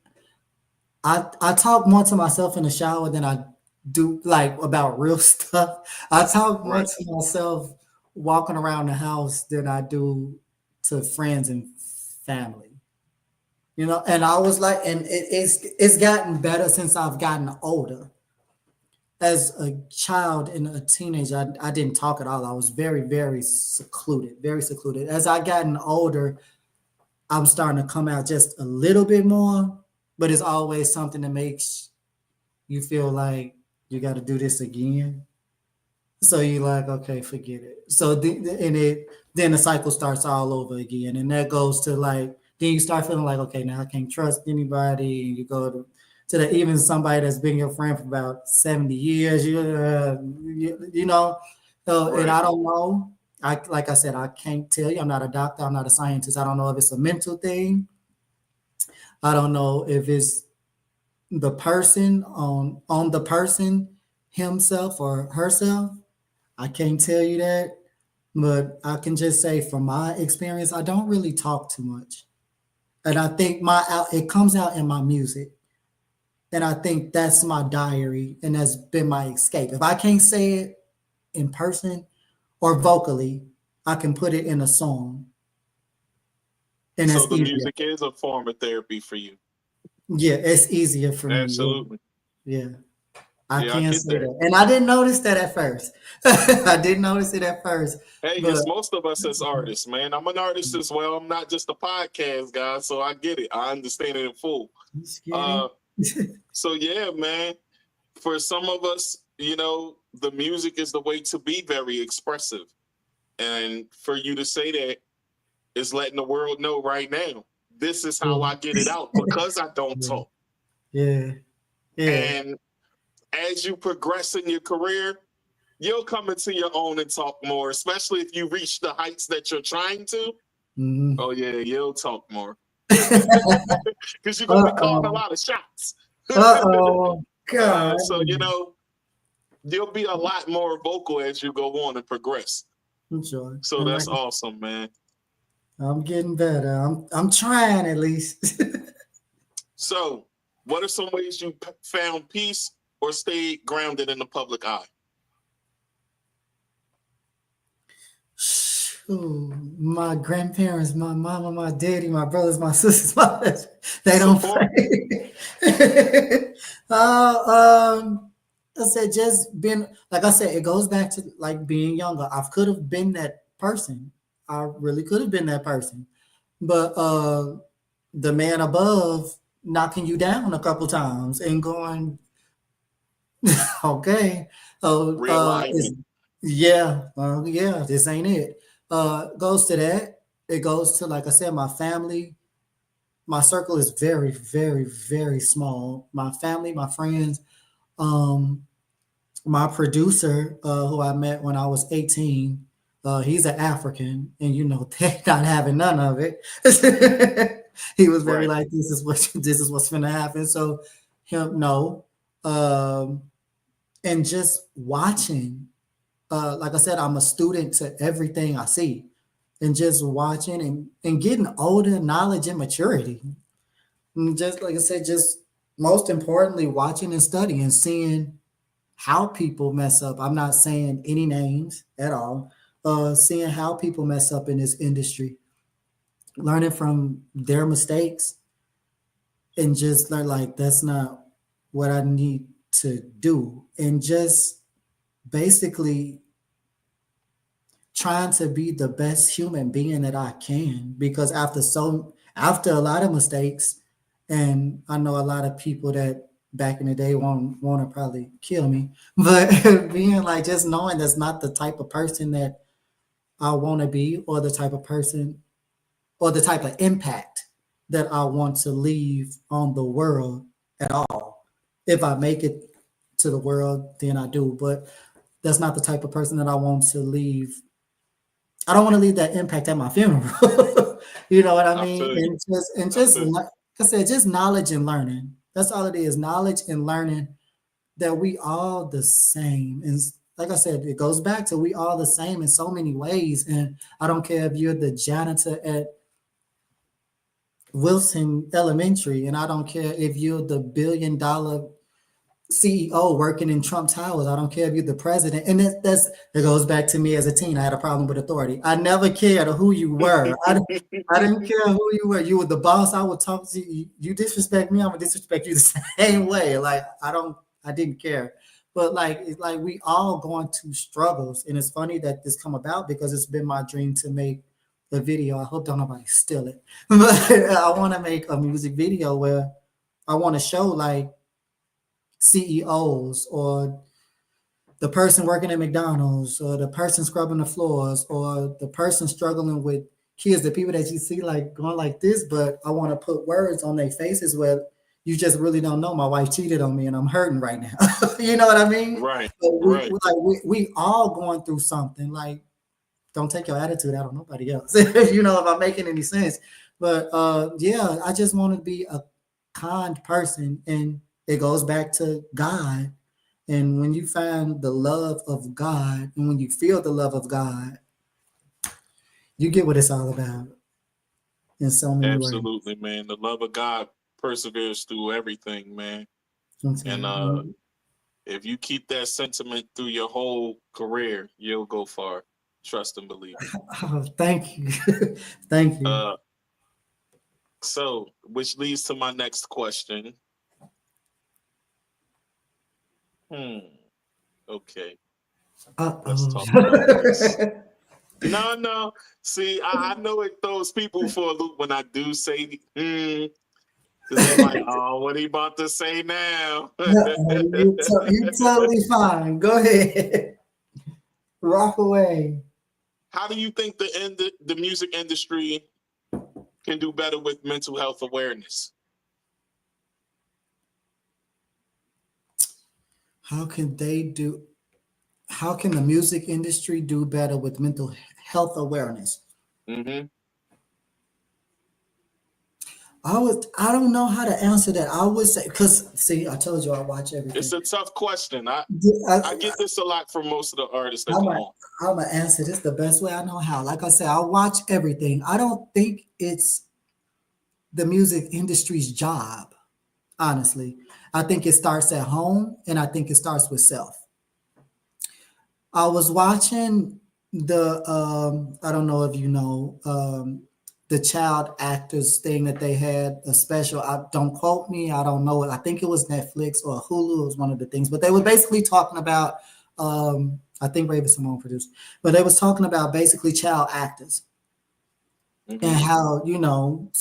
[SPEAKER 4] I talk more to myself in the shower than I do like about real stuff. I talk more
[SPEAKER 3] Right.
[SPEAKER 4] to myself walking around the house than I do to friends and family. You know, and I was like, and it's gotten better since I've gotten older. As a child and a teenager, I didn't talk at all. I was very, very secluded, very secluded. As I gotten older, I'm starting to come out just a little bit more, but it's always something that makes you feel like you got to do this again. So you're like, okay, forget it. So then the cycle starts all over again, and that goes to like, then you start feeling like, okay, now I can't trust anybody, and you go to the, even somebody that's been your friend for about 70 years, you know. So, and I don't know. Like I said, I can't tell you. I'm not a doctor. I'm not a scientist. I don't know if it's a mental thing. I don't know if it's the person on the person himself or herself. I can't tell you that, but I can just say from my experience, I don't really talk too much, and I think it comes out in my music, and I think that's my diary, and that's been my escape. If I can't say it in person or vocally, I can put it in a song, and
[SPEAKER 3] So
[SPEAKER 4] that's
[SPEAKER 3] the
[SPEAKER 4] easier.
[SPEAKER 3] music is a form of therapy for you.
[SPEAKER 4] Yeah, it's easier for me.
[SPEAKER 3] Absolutely.
[SPEAKER 4] Yeah. I
[SPEAKER 3] Yeah, I
[SPEAKER 4] can't
[SPEAKER 3] get
[SPEAKER 4] say
[SPEAKER 3] that.
[SPEAKER 4] that. And I didn't notice that at first. I didn't notice it at first.
[SPEAKER 3] Hey,
[SPEAKER 4] But
[SPEAKER 3] it's most of us as artists, man. I'm an artist as well. I'm not just a podcast guy, so I get it. I understand it in full. So yeah, man. For some of us, you know, the music is the way to be very expressive. And for you to say that is letting the world know right now, this is how I get it out because I don't talk.
[SPEAKER 4] Yeah.
[SPEAKER 3] And as you progress in your career, you'll come into your own and talk more, especially if you reach the heights that you're trying to.
[SPEAKER 4] Mhm.
[SPEAKER 3] Oh, yeah, you'll talk more. Because you're going to be calling a lot of shots.
[SPEAKER 4] Uh-oh. God.
[SPEAKER 3] So, you know, you'll be a lot more vocal as you go on and progress.
[SPEAKER 4] I'm sure.
[SPEAKER 3] So
[SPEAKER 4] And
[SPEAKER 3] that's awesome, man.
[SPEAKER 4] I'm getting better. I'm trying at least.
[SPEAKER 3] So, what are some ways you found peace or stayed grounded in the public eye?
[SPEAKER 4] Ooh, my grandparents, my mama, my daddy, my brothers, my sisters, they don't play. I said, just been, like I said, it goes back to like being younger. I could have been that person. I really could have been that person. But the man above knocking you down a couple times and going, okay. Yeah, this ain't it. Goes to that. It goes to, like I said, my family. My circle is very, very, very small. My family, my friends, my producer, who I met when I was 18, he's an African, and you know, they're not having none of it. He was very like, this is what's gonna happen. So him, no. And just watching, like I said, I'm a student to everything I see, and just watching and getting older, knowledge and maturity. And just like I said, just most importantly, watching and studying, seeing how people mess up. I'm not saying any names at all. Seeing how people mess up in this industry, learning from their mistakes, and just learn like that's not what I need to do, and just basically trying to be the best human being that I can, because after a lot of mistakes, and I know a lot of people that back in the day want to probably kill me, but being like, just knowing that's not the type of person that I want to be, or the type of person or the type of impact that I want to leave on the world at all. If I make it to the world, then I do, but that's not the type of person that I want to leave I don't want to leave that impact at my funeral. You know what I
[SPEAKER 3] I
[SPEAKER 4] mean?
[SPEAKER 3] feel you.
[SPEAKER 4] And
[SPEAKER 3] I
[SPEAKER 4] just
[SPEAKER 3] feel you.
[SPEAKER 4] like I said, just knowledge and learning. That's all it is. Knowledge and learning that we all the same. And like I said, it goes back to we all the same in so many ways. And I don't care if you're the janitor at Wilson Elementary, and I don't care if you're the billion-dollar CEO working in Trump Towers. I don't care if you're the president. And that goes back to me as a teen. I had a problem with authority. I never cared who you were. I didn't care who you were. You were the boss. I would talk to you. You disrespect me, I'm gonna disrespect you the same way. Like I didn't care. But like it's like we all going through struggles. And it's funny that this come about because it's been my dream to make the video. I hope don't nobody steal it. But I want to make a music video where I want to show like CEOs or the person working at McDonald's or the person scrubbing the floors or the person struggling with kids, the people that you see like going like this, but I want to put words on their faces where you just really don't know. My wife cheated on me and I'm hurting right now. You know what I mean?
[SPEAKER 3] Right.
[SPEAKER 4] But
[SPEAKER 3] Right.
[SPEAKER 4] we all going through something. Like, don't take your attitude out on nobody else. You know, if I'm making any sense. But yeah, I just want to be a kind person, and it goes back to God. And when you find the love of God, and when you feel the love of God, you get what it's all about in so many ways.
[SPEAKER 3] Absolutely, man. The love of God perseveres through everything, man. And if you keep that sentiment through your whole career, you'll go far. Trust and believe.
[SPEAKER 4] Oh, thank you. Thank you.
[SPEAKER 3] So, which leads to my next question. Okay. Let's talk about this. No. See, I know it throws people for a loop when I do say, They're like, oh, what are you about to say now?
[SPEAKER 4] You're totally fine. Go ahead. Rock away.
[SPEAKER 3] How do you think the music industry can do better with mental health awareness?
[SPEAKER 4] How can the music industry do better with mental health awareness?
[SPEAKER 3] Mm-hmm.
[SPEAKER 4] I don't know how to answer that. I would say, because see, I told you I watch everything.
[SPEAKER 3] It's a tough question. I get this a lot from most of the artists that
[SPEAKER 4] I'm
[SPEAKER 3] come on.
[SPEAKER 4] gonna answer this the best way I know how. Like I said, I watch everything. I don't think it's the music industry's job, honestly. I think it starts at home, and I think it starts with self. I was watching the I don't know if you know the child actors thing that they had, a special. Don't quote me, I don't know it. I think it was Netflix or Hulu was one of the things, but they were basically talking about I think Raven Simone produced, but they was talking about basically child actors. Mm-hmm. And how, you know,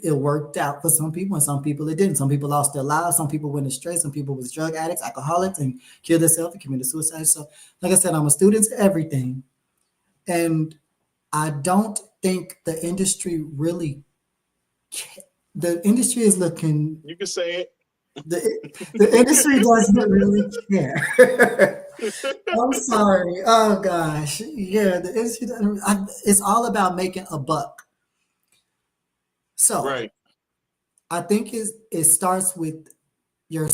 [SPEAKER 4] it worked out for some people and some people it didn't. Some people lost their lives, some people went astray, some people was drug addicts, alcoholics, and killed themselves and committed suicide. So, like I said, I'm a student to everything. And I don't think the industry really the industry is looking.
[SPEAKER 3] You can say it.
[SPEAKER 4] The industry doesn't really care. I'm sorry. Oh gosh. Yeah, the industry it's all about making a buck. So
[SPEAKER 3] right.
[SPEAKER 4] I think it starts with your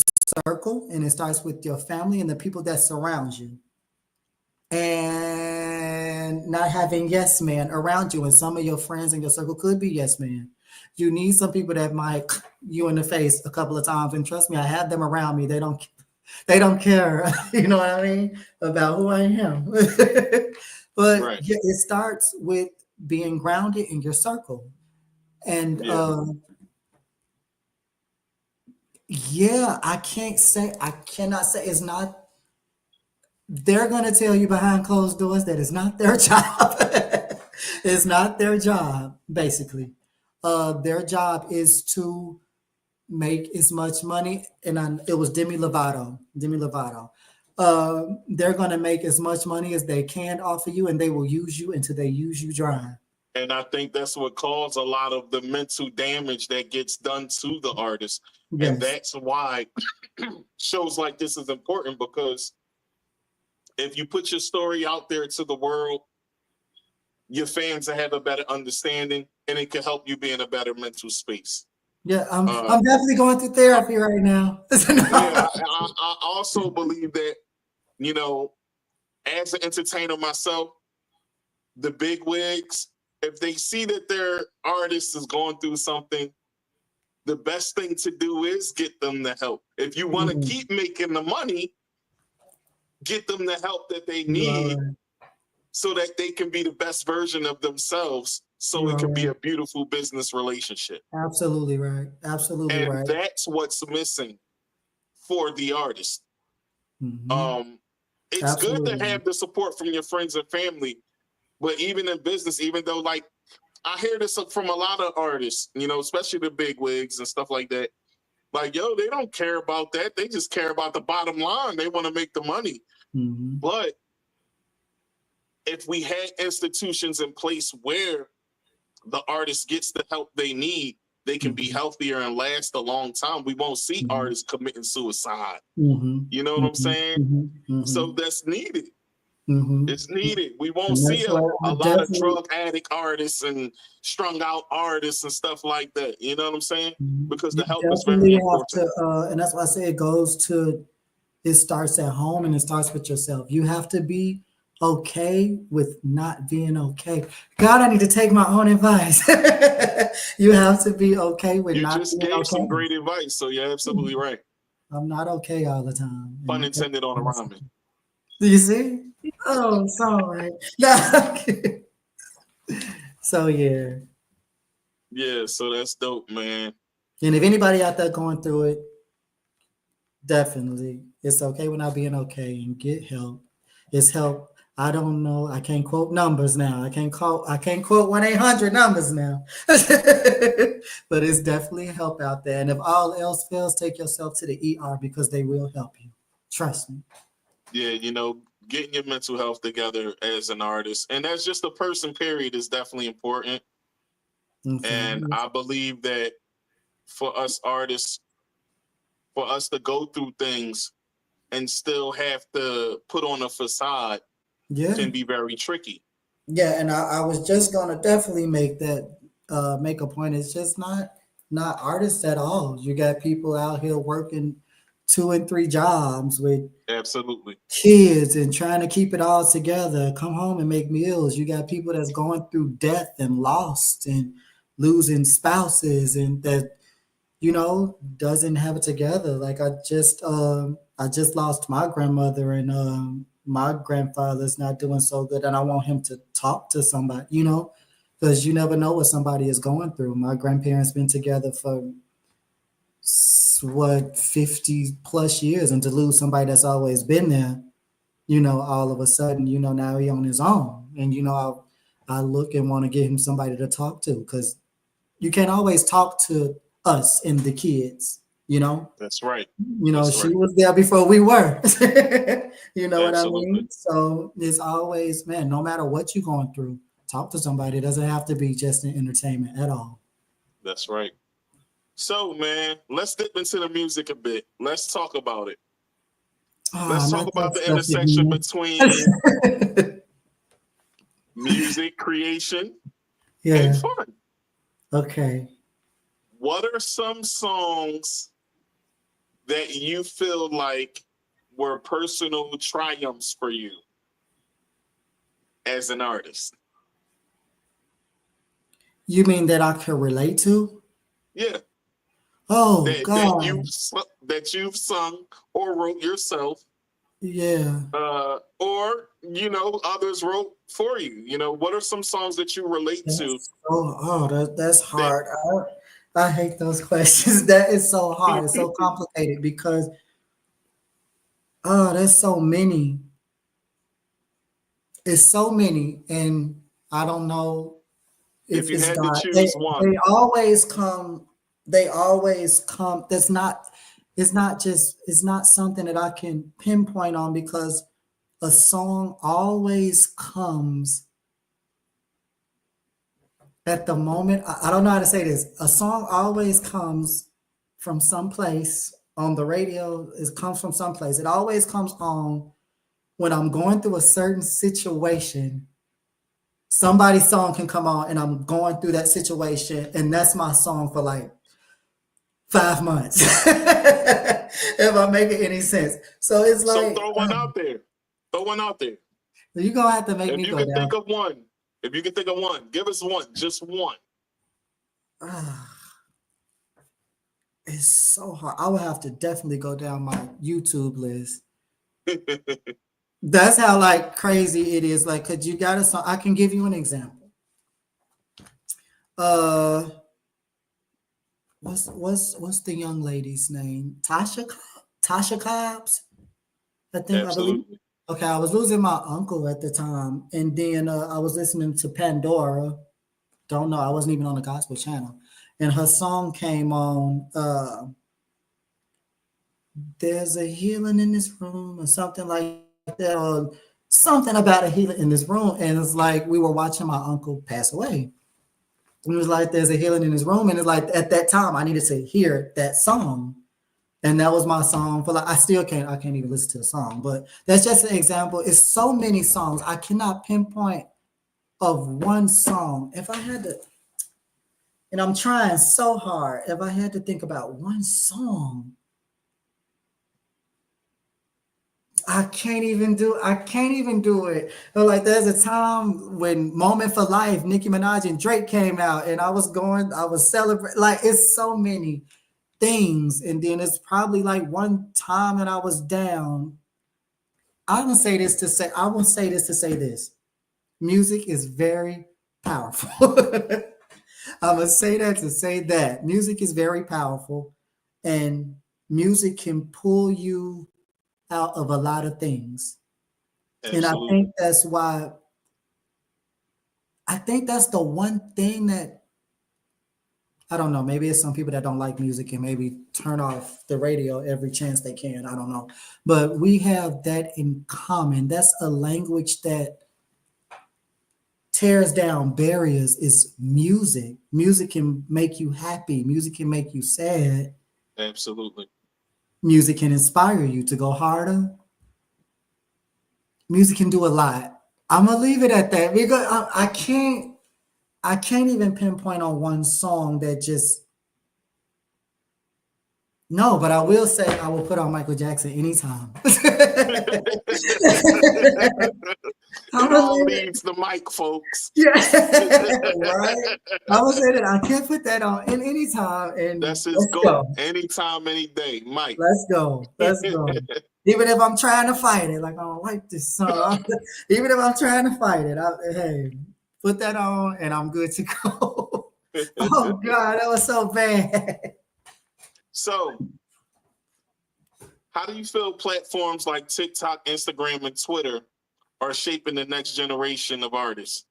[SPEAKER 4] circle, and it starts with your family and the people that surround you. And not having yes man around you, and some of your friends in your circle could be yes man. You need some people that might you in the face a couple of times, and trust me, I have them around me. They don't care, you know what I mean, about who I am. But right. Yeah, it starts with being grounded in your circle. And I cannot say it's not. They're going to tell you behind closed doors that it's not their job. It's not their job, basically. Their job is to make as much money. And it was Demi Lovato. They're going to make as much money as they can off of you, and they will use you until they use you dry.
[SPEAKER 3] And I think that's what caused a lot of the mental damage that gets done to the artist. Yes. And that's why shows like this is important, because if you put your story out there to the world your fans will have a better understanding, and it can help you be in a better mental space.
[SPEAKER 4] Yeah, I'm definitely going through therapy right now.
[SPEAKER 3] Yeah, I also believe that, you know, as an entertainer myself, the big wigs, if they see that their artist is going through something, the best thing to do is get them the help. If you want to keep making the money, get them the help that they need so that they can be the best version of themselves, so it can be a beautiful business relationship.
[SPEAKER 4] Absolutely right. Absolutely
[SPEAKER 3] And
[SPEAKER 4] right.
[SPEAKER 3] that's what's missing for the artist. It's
[SPEAKER 4] Absolutely.
[SPEAKER 3] good to have the support from your friends and family, but even in business, even though, like, I hear this from a lot of artists, you know, especially the big wigs and stuff like that. Like, yo, they don't care about that. They just care about the bottom line. They want to make the money. But if we had institutions in place where the artist gets the help they need, they can be healthier and last a long time. We won't see artists committing suicide. You know what I'm saying? So that's needed. It's needed. We won't see a lot of drug addict artists and strung out artists and stuff like that. You know what I'm saying? Because the help is very important.
[SPEAKER 4] And that's why I say it starts at home and it starts with yourself. You have to be okay with not being okay. God, I need to take my own advice. You have to be okay with not being okay.
[SPEAKER 3] You just gave some great advice, so you're absolutely right.
[SPEAKER 4] I'm not okay all the time.
[SPEAKER 3] Pun intended on a rhyming.
[SPEAKER 4] Do you see? Oh, sorry. So yeah.
[SPEAKER 3] Yeah, so that's dope, man.
[SPEAKER 4] And if anybody out there going through it, definitely, it's okay with not being okay and get help. It's help. I don't know. I can't quote numbers now. I can't quote 1-800 numbers now. But it's definitely help out there. And if all else fails, take yourself to the ER because they will help you. Trust me.
[SPEAKER 3] Yeah, you know, getting your mental health together as an artist, and as just a person, period, is definitely important. And I believe that for us artists, for us to go through things and still have to put on a facade can be very tricky.
[SPEAKER 4] Yeah, and I was just gonna definitely make a point. It's just not artists at all. You got people out here working 2 and 3 jobs with kids and trying to keep it all together, come home and make meals. You got people that's going through death and lost and losing spouses and that, you know, doesn't have it together. Like I just lost my grandmother and my grandfather's not doing so good, and I want him to talk to somebody, you know, because you never know what somebody is going through. My grandparents been together for 50 plus years, and to lose somebody that's always been there, you know, all of a sudden, you know, now he on his own. And you know, I look and want to give him somebody to talk to, because you can't always talk to us and the kids, you know.
[SPEAKER 3] That's right.
[SPEAKER 4] You know, she was there before we were. You know what I mean? So it's always, man, no matter what you're going through, talk to somebody. It doesn't have to be just an entertainment at all.
[SPEAKER 3] That's right. So, man, let's dip into the music a bit. Let's talk about it. Let's talk about the intersection between music creation and fun.
[SPEAKER 4] Okay.
[SPEAKER 3] What are some songs that you feel like were personal triumphs for you as an artist?
[SPEAKER 4] You mean that I could relate to?
[SPEAKER 3] Yeah.
[SPEAKER 4] Oh, God.
[SPEAKER 3] That you've sung or wrote yourself.
[SPEAKER 4] Yeah.
[SPEAKER 3] Or, you know, others wrote for you. You know, what are some songs that you relate to?
[SPEAKER 4] That's hard. I hate those questions. That is so hard. It's so complicated because, there's so many. It's so many, and I don't know if
[SPEAKER 3] you
[SPEAKER 4] it's
[SPEAKER 3] had
[SPEAKER 4] God.
[SPEAKER 3] to choose one.
[SPEAKER 4] They always come. It's not something that I can pinpoint on, because a song always comes at the moment. I don't know how to say this. A song always comes from someplace on the radio. It comes from someplace. It always comes on when I'm going through a certain situation. somebody's song can come on and I'm going through that situation, and that's my song for like 5 months. If I'm making any sense. So it's like,
[SPEAKER 3] so throw one out there. Throw one out there.
[SPEAKER 4] you're gonna have to make
[SPEAKER 3] If
[SPEAKER 4] me
[SPEAKER 3] you
[SPEAKER 4] go
[SPEAKER 3] can
[SPEAKER 4] down.
[SPEAKER 3] think of one, if you can think of one, give us one, just one.
[SPEAKER 4] It's so hard. I would have to definitely go down my YouTube list. That's how like crazy it is. Like, cause you got a song. I can give you an example. What's the young lady's name? Tasha Cobbs. I believe.
[SPEAKER 3] Absolutely.
[SPEAKER 4] Okay, I was losing my uncle at the time, and then I was listening to Pandora. Don't know. I wasn't even on the gospel channel, and her song came on. There's a healing in this room, or something like that, or something about a healing in this room. And it's like we were watching my uncle pass away. And it was like there's a healing in this room, and it's like at that time I needed to hear that song. And that was my song for like I can't even listen to the song, but that's just an example. It's so many songs. I cannot pinpoint of one song. If I had to, and I'm trying so hard, if I had to think about one song, I can't even do it. But like there's a time when Moment for Life, Nicki Minaj and Drake came out, and I was celebrating. Like it's so many things, and then it's probably like one time that I was down. I will say this to say this. Music is very powerful. I'm gonna say that to say that music is very powerful, and music can pull you out of a lot of things.
[SPEAKER 3] Absolutely.
[SPEAKER 4] And I think that's the one thing that I don't know. Maybe it's some people that don't like music and maybe turn off the radio every chance they can. I don't know. But we have that in common. That's a language that tears down barriers is music. Music can make you happy. Music can make you sad.
[SPEAKER 3] Absolutely.
[SPEAKER 4] Music can inspire you to go harder. Music can do a lot. I'm going to leave it at that because I can't even pinpoint on one song that just, no, but I will say I will put on Michael Jackson anytime.
[SPEAKER 3] It all needs the mic, folks.
[SPEAKER 4] Yeah, right. I will say that I can't put that on in any time. And
[SPEAKER 3] that's his goal. Anytime, any day, Mike.
[SPEAKER 4] Let's go. Even if I'm trying to fight it, like I don't like this song. Even if I'm trying to fight it, hey. Put that on and I'm good to go. Oh God, that was so bad.
[SPEAKER 3] So, how do you feel platforms like TikTok, Instagram, and Twitter are shaping the next generation of artists?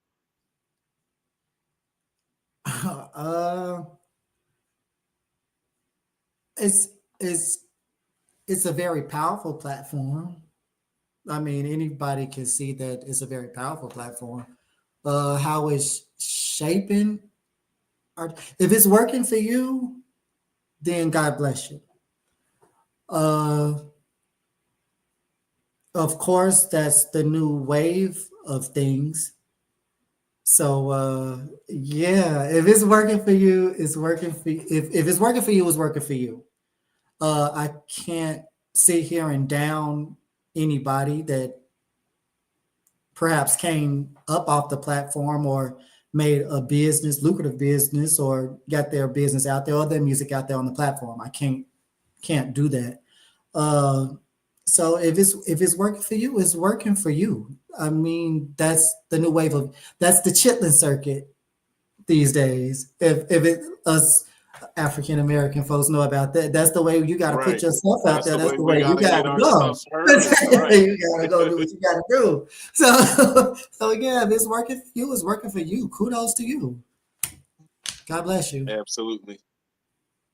[SPEAKER 3] It's a very powerful platform. I mean, anybody can see that it's a very powerful platform. How it's shaping art. If it's working for you, then God bless you. Of course, that's the new wave of things. So yeah, if it's working for you, it's working for you. If it's working for you, it's working for you. I can't sit here and down anybody that perhaps came up off the platform or made a lucrative business, or got their business out there or their music out there on the platform. I can't do that. So if it's working for you, it's working for you. I mean, that's the new wave that's the chitlin circuit these days. If us African American folks know about that, that's the way you got to put yourself out there. That's the way you got to go. You got to go do what you got to do. So yeah, if it's working for you, it's working for you. Kudos to you. God bless you. Absolutely.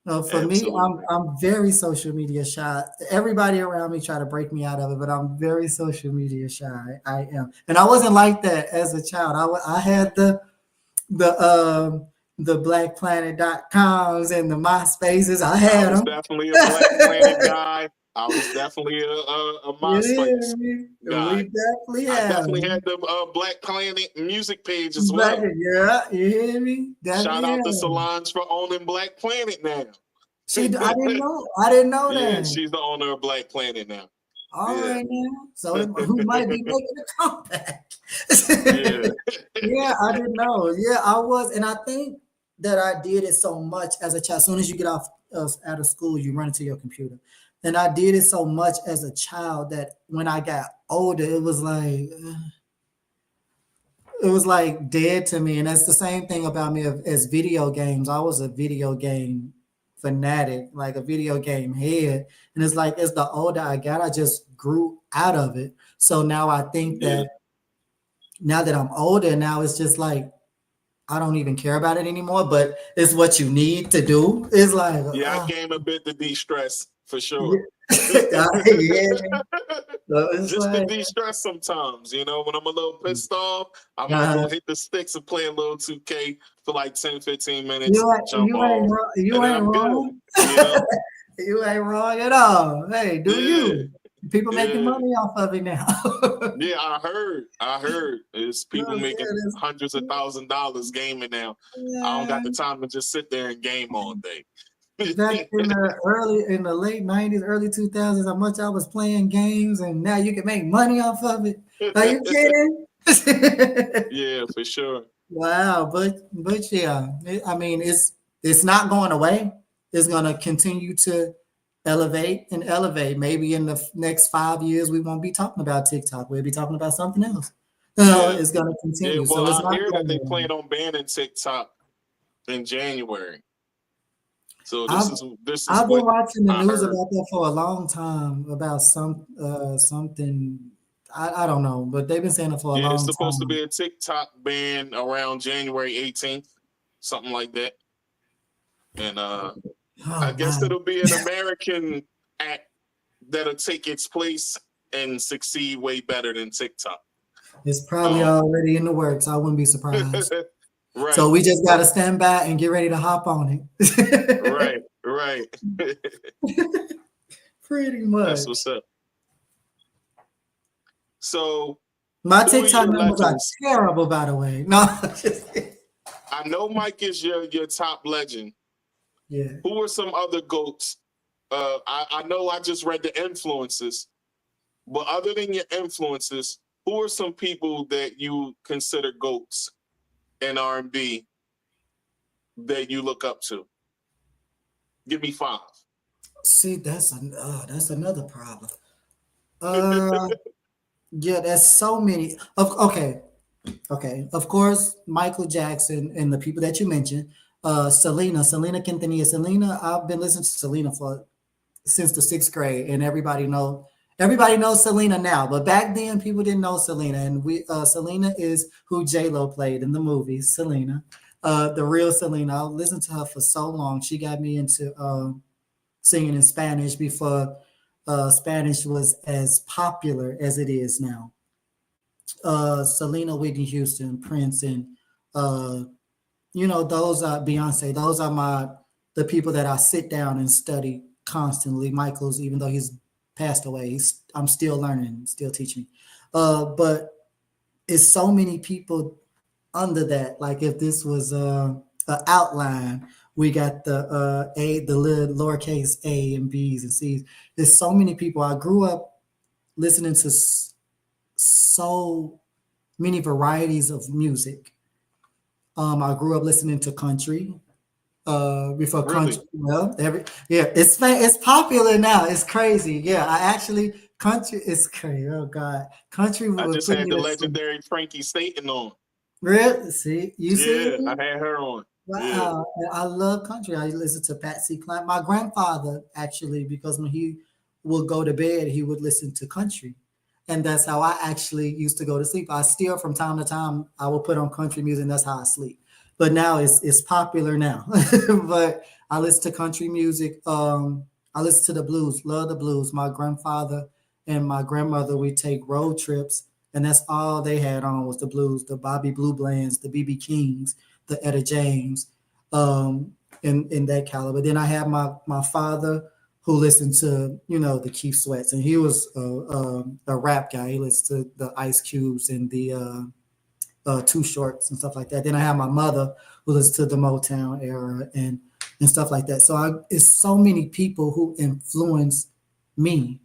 [SPEAKER 4] For me, I'm very social media shy. Everybody around me try to break me out of it, but I'm very social media shy. I am, and I wasn't like that as a child. I had the blackplanet.coms and the MySpaces. I had them.
[SPEAKER 3] Definitely a Black Planet guy. I was definitely a
[SPEAKER 4] Yeah,
[SPEAKER 3] MySpace
[SPEAKER 4] we
[SPEAKER 3] guy.
[SPEAKER 4] definitely
[SPEAKER 3] I
[SPEAKER 4] have.
[SPEAKER 3] definitely had the Black Planet music page as
[SPEAKER 4] But,
[SPEAKER 3] well.
[SPEAKER 4] yeah, you hear me?
[SPEAKER 3] Shout
[SPEAKER 4] Definitely
[SPEAKER 3] out to
[SPEAKER 4] have.
[SPEAKER 3] Solange for owning Black Planet now.
[SPEAKER 4] I didn't know. I didn't know
[SPEAKER 3] Yeah,
[SPEAKER 4] that.
[SPEAKER 3] she's the owner of Black Planet now.
[SPEAKER 4] All
[SPEAKER 3] Yeah.
[SPEAKER 4] right now. So who might be making a comeback?
[SPEAKER 3] Yeah.
[SPEAKER 4] Yeah, I didn't know. Yeah, I was, and I think that I did it so much as a child. As soon as you get out of school, you run into your computer. And I did it so much as a child that when I got older, it was like dead to me. And that's the same thing about me as video games. I was a video game fanatic, like a video game head. And it's like as the older I got, I just grew out of it. So now I think that now that I'm older, now it's just like I don't even care about it anymore, but it's what you need to do. It's like,
[SPEAKER 3] Yeah, I game a bit to de-stress for sure.
[SPEAKER 4] yeah. So it's
[SPEAKER 3] Just to
[SPEAKER 4] like,
[SPEAKER 3] de-stress sometimes, you know, when I'm a little pissed off, I might go hit the sticks and play a little 2K for like 10, 15 minutes, jump off, and then I'm good, you know?
[SPEAKER 4] You ain't wrong at all. Hey, do
[SPEAKER 3] Yeah,
[SPEAKER 4] you? People making money off of it now.
[SPEAKER 3] yeah, I heard. It's people
[SPEAKER 4] Oh, yeah,
[SPEAKER 3] making hundreds of $1,000s gaming now. I don't got the time to just sit there and game all day.
[SPEAKER 4] Back in the late 90s, early 2000s, how much I was playing games, and now you can make money off of it. Are you kidding?
[SPEAKER 3] Yeah, for sure.
[SPEAKER 4] Wow, but yeah, I mean, it's not going away. It's going to continue to elevate and elevate. Maybe in the next 5 years, we won't be talking about TikTok. We'll be talking about something else. It's going to continue.
[SPEAKER 3] Yeah, well,
[SPEAKER 4] so it's
[SPEAKER 3] I
[SPEAKER 4] not
[SPEAKER 3] hear that they
[SPEAKER 4] going
[SPEAKER 3] plan on banning TikTok in January. So this is
[SPEAKER 4] I've been watching the news
[SPEAKER 3] heard.
[SPEAKER 4] about that for a long time about something. I don't know, but they've been saying it for a long time.
[SPEAKER 3] It's supposed to be a TikTok ban around January 18th, something like that. And I guess it'll be an American act that'll take its place and succeed way better than TikTok.
[SPEAKER 4] It's probably already in the works. I wouldn't be surprised.
[SPEAKER 3] Right.
[SPEAKER 4] So we just got to stand back and get ready to hop on
[SPEAKER 3] Right.
[SPEAKER 4] it. Pretty much.
[SPEAKER 3] That's what's up. So
[SPEAKER 4] my TikTok numbers are terrible, by the way. No,
[SPEAKER 3] I know Mike is your top legend.
[SPEAKER 4] Yeah.
[SPEAKER 3] Who are some other GOATs? I know I just read the influences, but other than your influences, who are some people that you consider GOATs in R&B that you look up to? Give me 5.
[SPEAKER 4] See, that's another problem. Yeah, there's so many. Okay. Of course, Michael Jackson and the people that you mentioned. Selena Quintanilla. Selena, I've been listening to Selena since the 6th grade, and everybody knows Selena now. But back then, people didn't know Selena, and Selena is who J-Lo played in the movie Selena, the real Selena. I listened to her for so long. She got me into singing in Spanish before Spanish was as popular as it is now. Selena, Whitney Houston, Prince, and those are Beyoncé. Those are the people that I sit down and study constantly. Michael's, even though he's passed away, I'm still learning, still teaching. But it's so many people under that. Like if this was an outline, we got the little lowercase a and b's and c's. There's so many people. I grew up listening to so many varieties of music. I grew up listening to country. Before country, it's popular now. It's crazy. Yeah, country is crazy. Oh God, country.
[SPEAKER 3] I just had the legendary Frankie Staten on.
[SPEAKER 4] Really? See, see?
[SPEAKER 3] I had her on.
[SPEAKER 4] Wow, yeah. I love country. I listen to Patsy Cline. My grandfather actually, because when he would go to bed, he would listen to country. And that's how I actually used to go to sleep. I still, from time to time, I will put on country music, and that's how I sleep. But now it's popular now. But I listen to country music. I listen to the blues, love the blues. My grandfather and my grandmother, we take road trips, and that's all they had on was the blues, the Bobby Blue Blands, the B.B. Kings, the Etta James, in that caliber. Then I have my father, who listened to, the Keith Sweats, and he was a rap guy. He listened to the Ice Cubes and the Too Shorts and stuff like that. Then I have my mother who listened to the Motown era and stuff like that. So it's so many people who influenced me.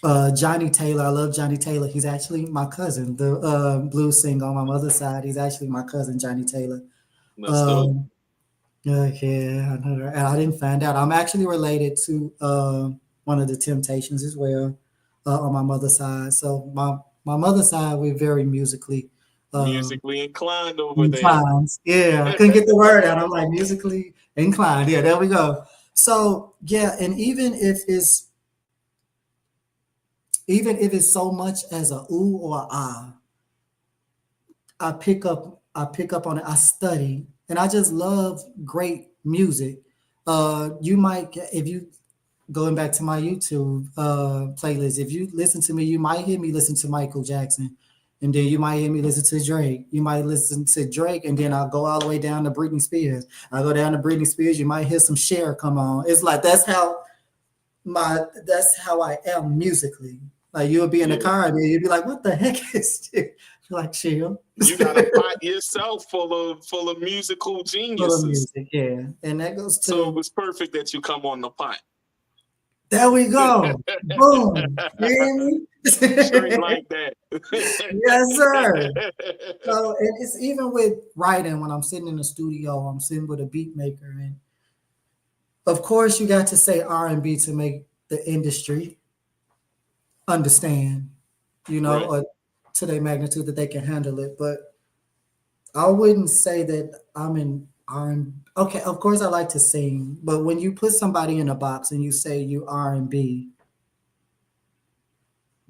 [SPEAKER 4] Johnny Taylor, I love Johnny Taylor. He's actually my cousin. The blues singer on my mother's side, he's actually my cousin, Johnny Taylor.
[SPEAKER 3] That's dope.
[SPEAKER 4] Yeah, I know that. And I didn't find out. I'm actually related to one of the Temptations as well on my mother's side. So my mother's side, we're very musically
[SPEAKER 3] inclined over there.
[SPEAKER 4] Yeah, I couldn't get the word out. I'm like musically inclined. Yeah, there we go. So yeah, and even if it's so much as a ooh or a ah, I pick up on it. I study, and I just love great music. You might, if you going back to my YouTube playlist, if you listen to me, you might hear me listen to Michael Jackson, and then you might hear me listen to Drake. You might listen to Drake, and then I'll go all the way down to Britney Spears. I go down to Britney Spears. You might hear some Cher come on. It's like that's how I am musically. Like you'll be in the car and you'll be like, "What the heck is this?" You're like, chill.
[SPEAKER 3] You got a pot yourself full of musical geniuses.
[SPEAKER 4] Full of music, yeah, and that goes to.
[SPEAKER 3] So it was perfect that you come on the pot.
[SPEAKER 4] There we go. Boom. You hear me?
[SPEAKER 3] Straight like that.
[SPEAKER 4] Yes, sir. So and it's even with writing when I'm sitting in the studio, I'm sitting with a beat maker, and of course you got to say R&B to make the industry understand,
[SPEAKER 3] Right.
[SPEAKER 4] or to their magnitude that they can handle it. But I wouldn't say that I'm in R&B. Okay, of course I like to sing, but when you put somebody in a box and you say you R&B,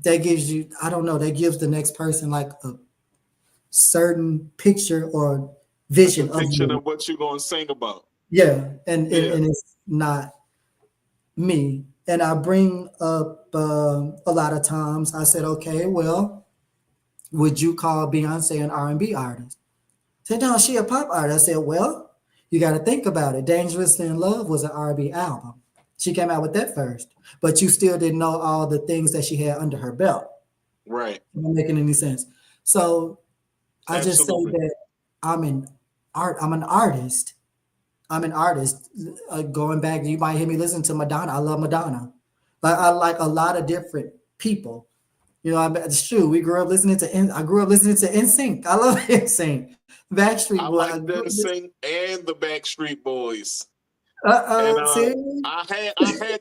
[SPEAKER 4] that gives you, I don't know, that gives the next person like a certain picture or vision of
[SPEAKER 3] Picture
[SPEAKER 4] you.
[SPEAKER 3] of what you're gonna sing about.
[SPEAKER 4] Yeah, and it's not me. And I bring up a lot of times, I said, okay, well, would you call Beyoncé an R&B artist? I said, no, she a pop artist. I said, well, you got to think about it. Dangerously in Love was an R&B album. She came out with that first, but you still didn't know all the things that she had under her belt.
[SPEAKER 3] Right.
[SPEAKER 4] Not making any sense. So I just say that I'm an artist. I'm an artist. Going back, you might hear me listen to Madonna. I love Madonna. But I like a lot of different people. It's true. I grew up listening to NSYNC. I love NSYNC. Backstreet Boys.
[SPEAKER 3] I like NSYNC and the Backstreet Boys.
[SPEAKER 4] See?
[SPEAKER 3] I had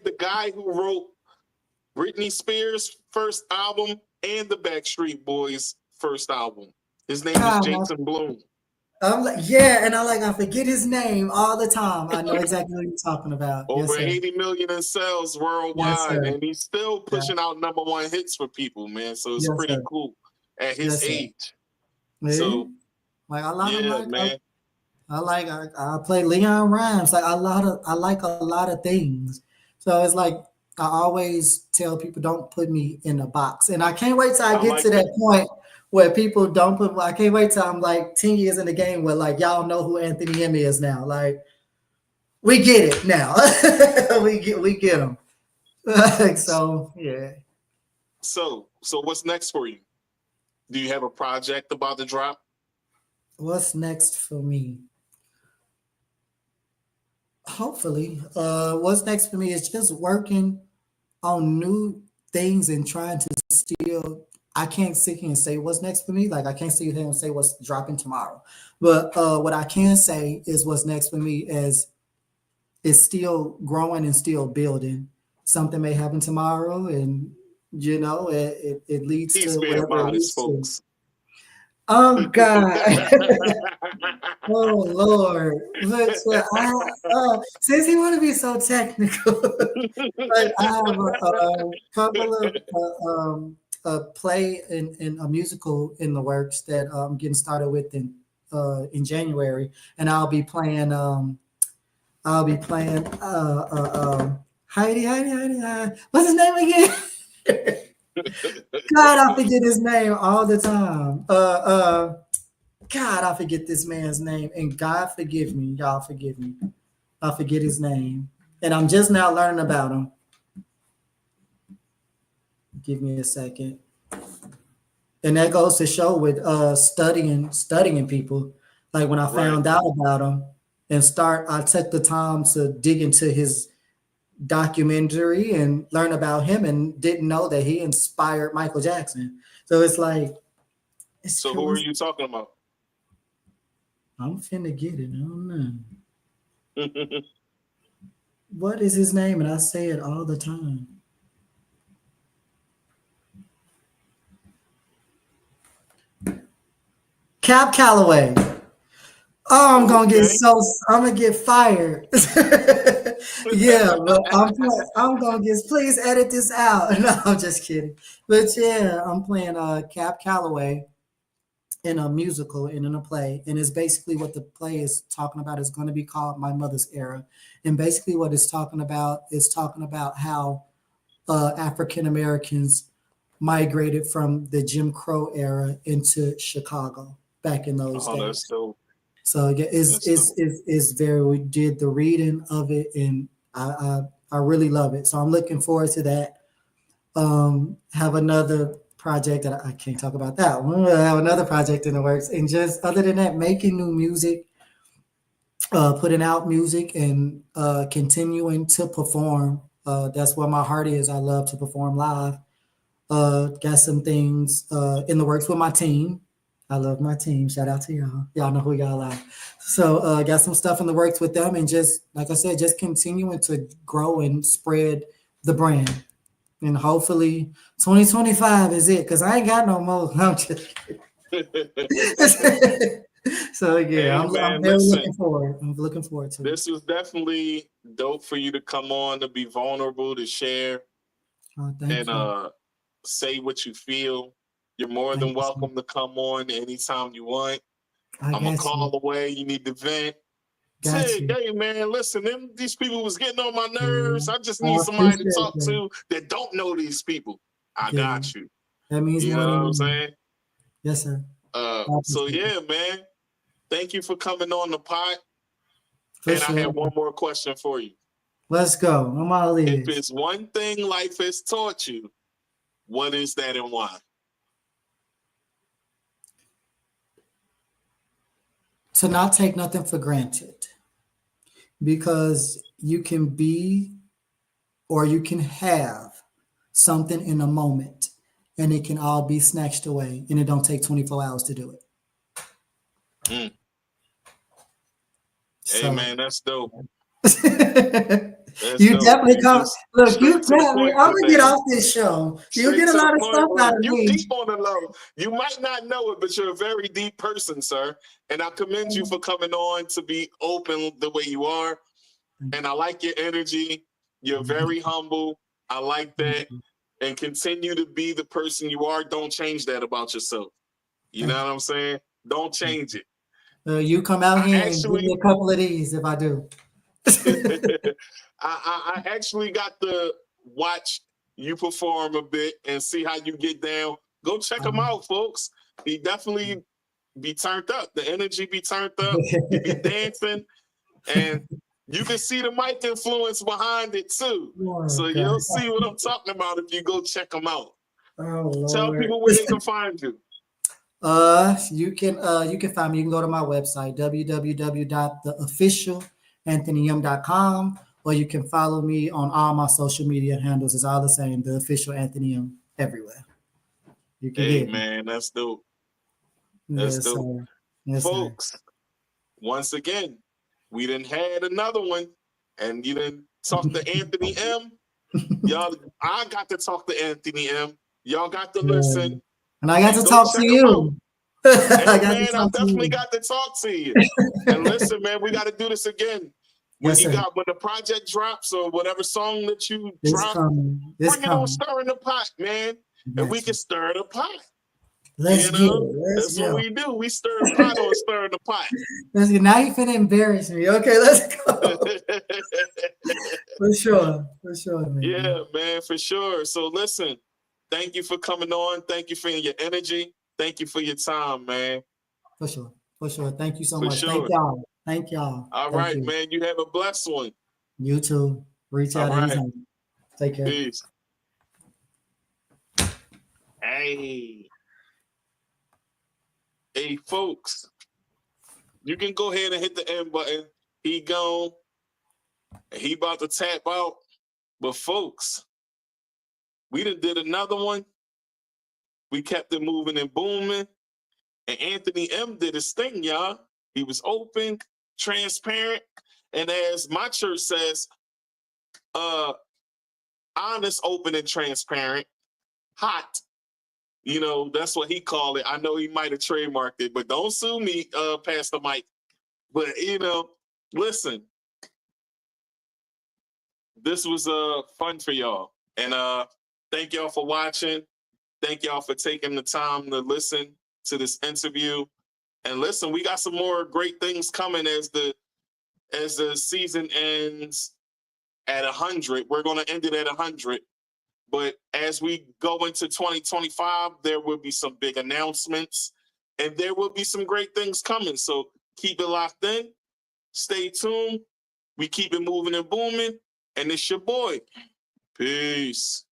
[SPEAKER 3] the guy who wrote Britney Spears' first album and the Backstreet Boys' first album. His name is Jason Bloom.
[SPEAKER 4] I'm like, yeah, and I forget his name all the time. I know exactly what you're talking about.
[SPEAKER 3] Over 80 million in sales worldwide,
[SPEAKER 4] yes,
[SPEAKER 3] and he's still pushing out #1 hits for people, man. So it's pretty cool at his age. So,
[SPEAKER 4] like a lot of
[SPEAKER 3] man.
[SPEAKER 4] I play Leon Rhymes. Like I like a lot of things. So it's like I always tell people, don't put me in a box, and I can't wait till I get to that point where people don't put. I can't wait till I'm like 10 years in the game where like y'all know who Anthony M is now. Like we get it now. we get him. So yeah.
[SPEAKER 3] So what's next for you? Do you have a project about to drop?
[SPEAKER 4] What's next for me? Hopefully, what's next for me is just working on new things and trying to still. I can't sit here and say what's next for me. Like I can't sit here and say what's dropping tomorrow. But what I can say is what's next for me is still growing and still building. Something may happen tomorrow, and it leads to whatever it leads to. Oh God! Oh Lord! Since you want to be so technical, but I have a couple of play in a musical in the works that I'm getting started with in January, and I'll be playing Heidi. What's his name again? God, I forget his name all the time. God, I forget this man's name, and God forgive me, y'all forgive me. I forget his name. and I'm just now learning about him. Give me a second. And that goes to show with studying people. Like when I found out about him I took the time to dig into his documentary and learn about him and didn't know that he inspired Michael Jackson. So it's like,
[SPEAKER 3] so who are you talking about?
[SPEAKER 4] I'm finna get it. I don't know. What is his name? And I say it all the time. Cap Calloway. Oh, I'm gonna get fired. Yeah, but I'm gonna please edit this out. No, I'm just kidding. But yeah, I'm playing Cap Calloway in a musical and in a play. And it's basically what the play is talking about is going to be called My Mother's Era. And basically what it's talking about is talking about how African Americans migrated from the Jim Crow era into Chicago back in those days.
[SPEAKER 3] That's dope.
[SPEAKER 4] So yeah, it's very. We did the reading of it, and I really love it. So I'm looking forward to that. Have another project that I can't talk about that one. I have another project in the works, and just other than that, making new music, putting out music, and continuing to perform. That's where my heart is. I love to perform live. Got some things in the works with my team. I love my team. Shout out to y'all. Y'all know who y'all are. So got some stuff in the works with them, and just like I said, just continuing to grow and spread the brand. And hopefully 2025 is it, because I ain't got no more. I'm just so yeah, I'm very looking forward. I'm looking forward to
[SPEAKER 3] this. This was definitely dope for you to come on, to be vulnerable, to share, and say what you feel. You're more than welcome to come on anytime you want. I'm a call away. You need to vent. Say, hey man, listen, these people was getting on my nerves. I just need somebody to talk to that don't know these people. I got you.
[SPEAKER 4] That means
[SPEAKER 3] you know what I'm saying?
[SPEAKER 4] Yes, sir.
[SPEAKER 3] So yeah, man. Thank you for coming on the pod. I have one more question for you.
[SPEAKER 4] Let's go. I'm all ears.
[SPEAKER 3] If it's one thing life has taught you, what is that and why?
[SPEAKER 4] To not take nothing for granted, because you can be or you can have something in a moment and it can all be snatched away, and it don't take 24 hours to do it.
[SPEAKER 3] Hey man, that's dope.
[SPEAKER 4] You definitely come. Look, you definitely. I'm gonna get off this show. You get a lot of stuff out of me.
[SPEAKER 3] You deep on the low. You might not know it, but you're a very deep person, sir. And I commend you for coming on to be open the way you are. And I like your energy. You're very humble. I like that. And continue to be the person you are. Don't change that about yourself. You know what I'm saying? Don't change it.
[SPEAKER 4] You come out here and give me a couple of these if I do.
[SPEAKER 3] I actually got to watch you perform a bit and see how you get down. Go check him out, folks. He definitely be turned up. The energy be turned up. He be dancing. And you can see the mic influence behind it too. So you'll see what I'm talking about if you go check him out. Tell people where they can find you.
[SPEAKER 4] You can find me. You can go to my website, www.theofficialanthonym.com, or you can follow me on all my social media handles. It's all the same, The Official Anthony M, everywhere. You can
[SPEAKER 3] get man, that's dope. That's dope.
[SPEAKER 4] Yes,
[SPEAKER 3] folks, once again, we done had another one, and you done talk to Anthony M. Y'all, I got to talk to Anthony M. Y'all got to listen.
[SPEAKER 4] And I got to talk to you.
[SPEAKER 3] I definitely got to talk to you. And listen, man, we got to do this again. When when the project drops or whatever song that you drop, bring it on, stir in the pot, man. And we can stir the pot.
[SPEAKER 4] Let's go.
[SPEAKER 3] That's what we do. We stir the pot or stir the pot.
[SPEAKER 4] Let's go. Now you finna embarrass me. Okay, let's go. For sure, man.
[SPEAKER 3] Yeah, man, for sure. So listen, thank you for coming on. Thank you for your energy. Thank you for your time, man.
[SPEAKER 4] For sure. Thank you so much. Thank y'all.
[SPEAKER 3] All right, man. You have a blessed one.
[SPEAKER 4] You too. Reach
[SPEAKER 3] All
[SPEAKER 4] out
[SPEAKER 3] right.
[SPEAKER 4] anytime. Take care.
[SPEAKER 3] Peace. Hey. Hey, folks. You can go ahead and hit the end button. He gone. And he about to tap out. But folks, we done did another one. We kept it moving and booming. And Anthony M did his thing, y'all. He was open, transparent, and as my church says, honest, open, and transparent. Hot. You know, that's what he called it. I know he might have trademarked it, but don't sue me, Pastor Mike. But, you know, listen. This was fun for y'all. And thank y'all for watching. Thank y'all for taking the time to listen to this interview. And listen, we got some more great things coming as the season ends at 100. We're going to end it at 100. But as we go into 2025, there will be some big announcements and there will be some great things coming. So keep it locked in. Stay tuned. We keep it moving and booming. And it's your boy. Peace.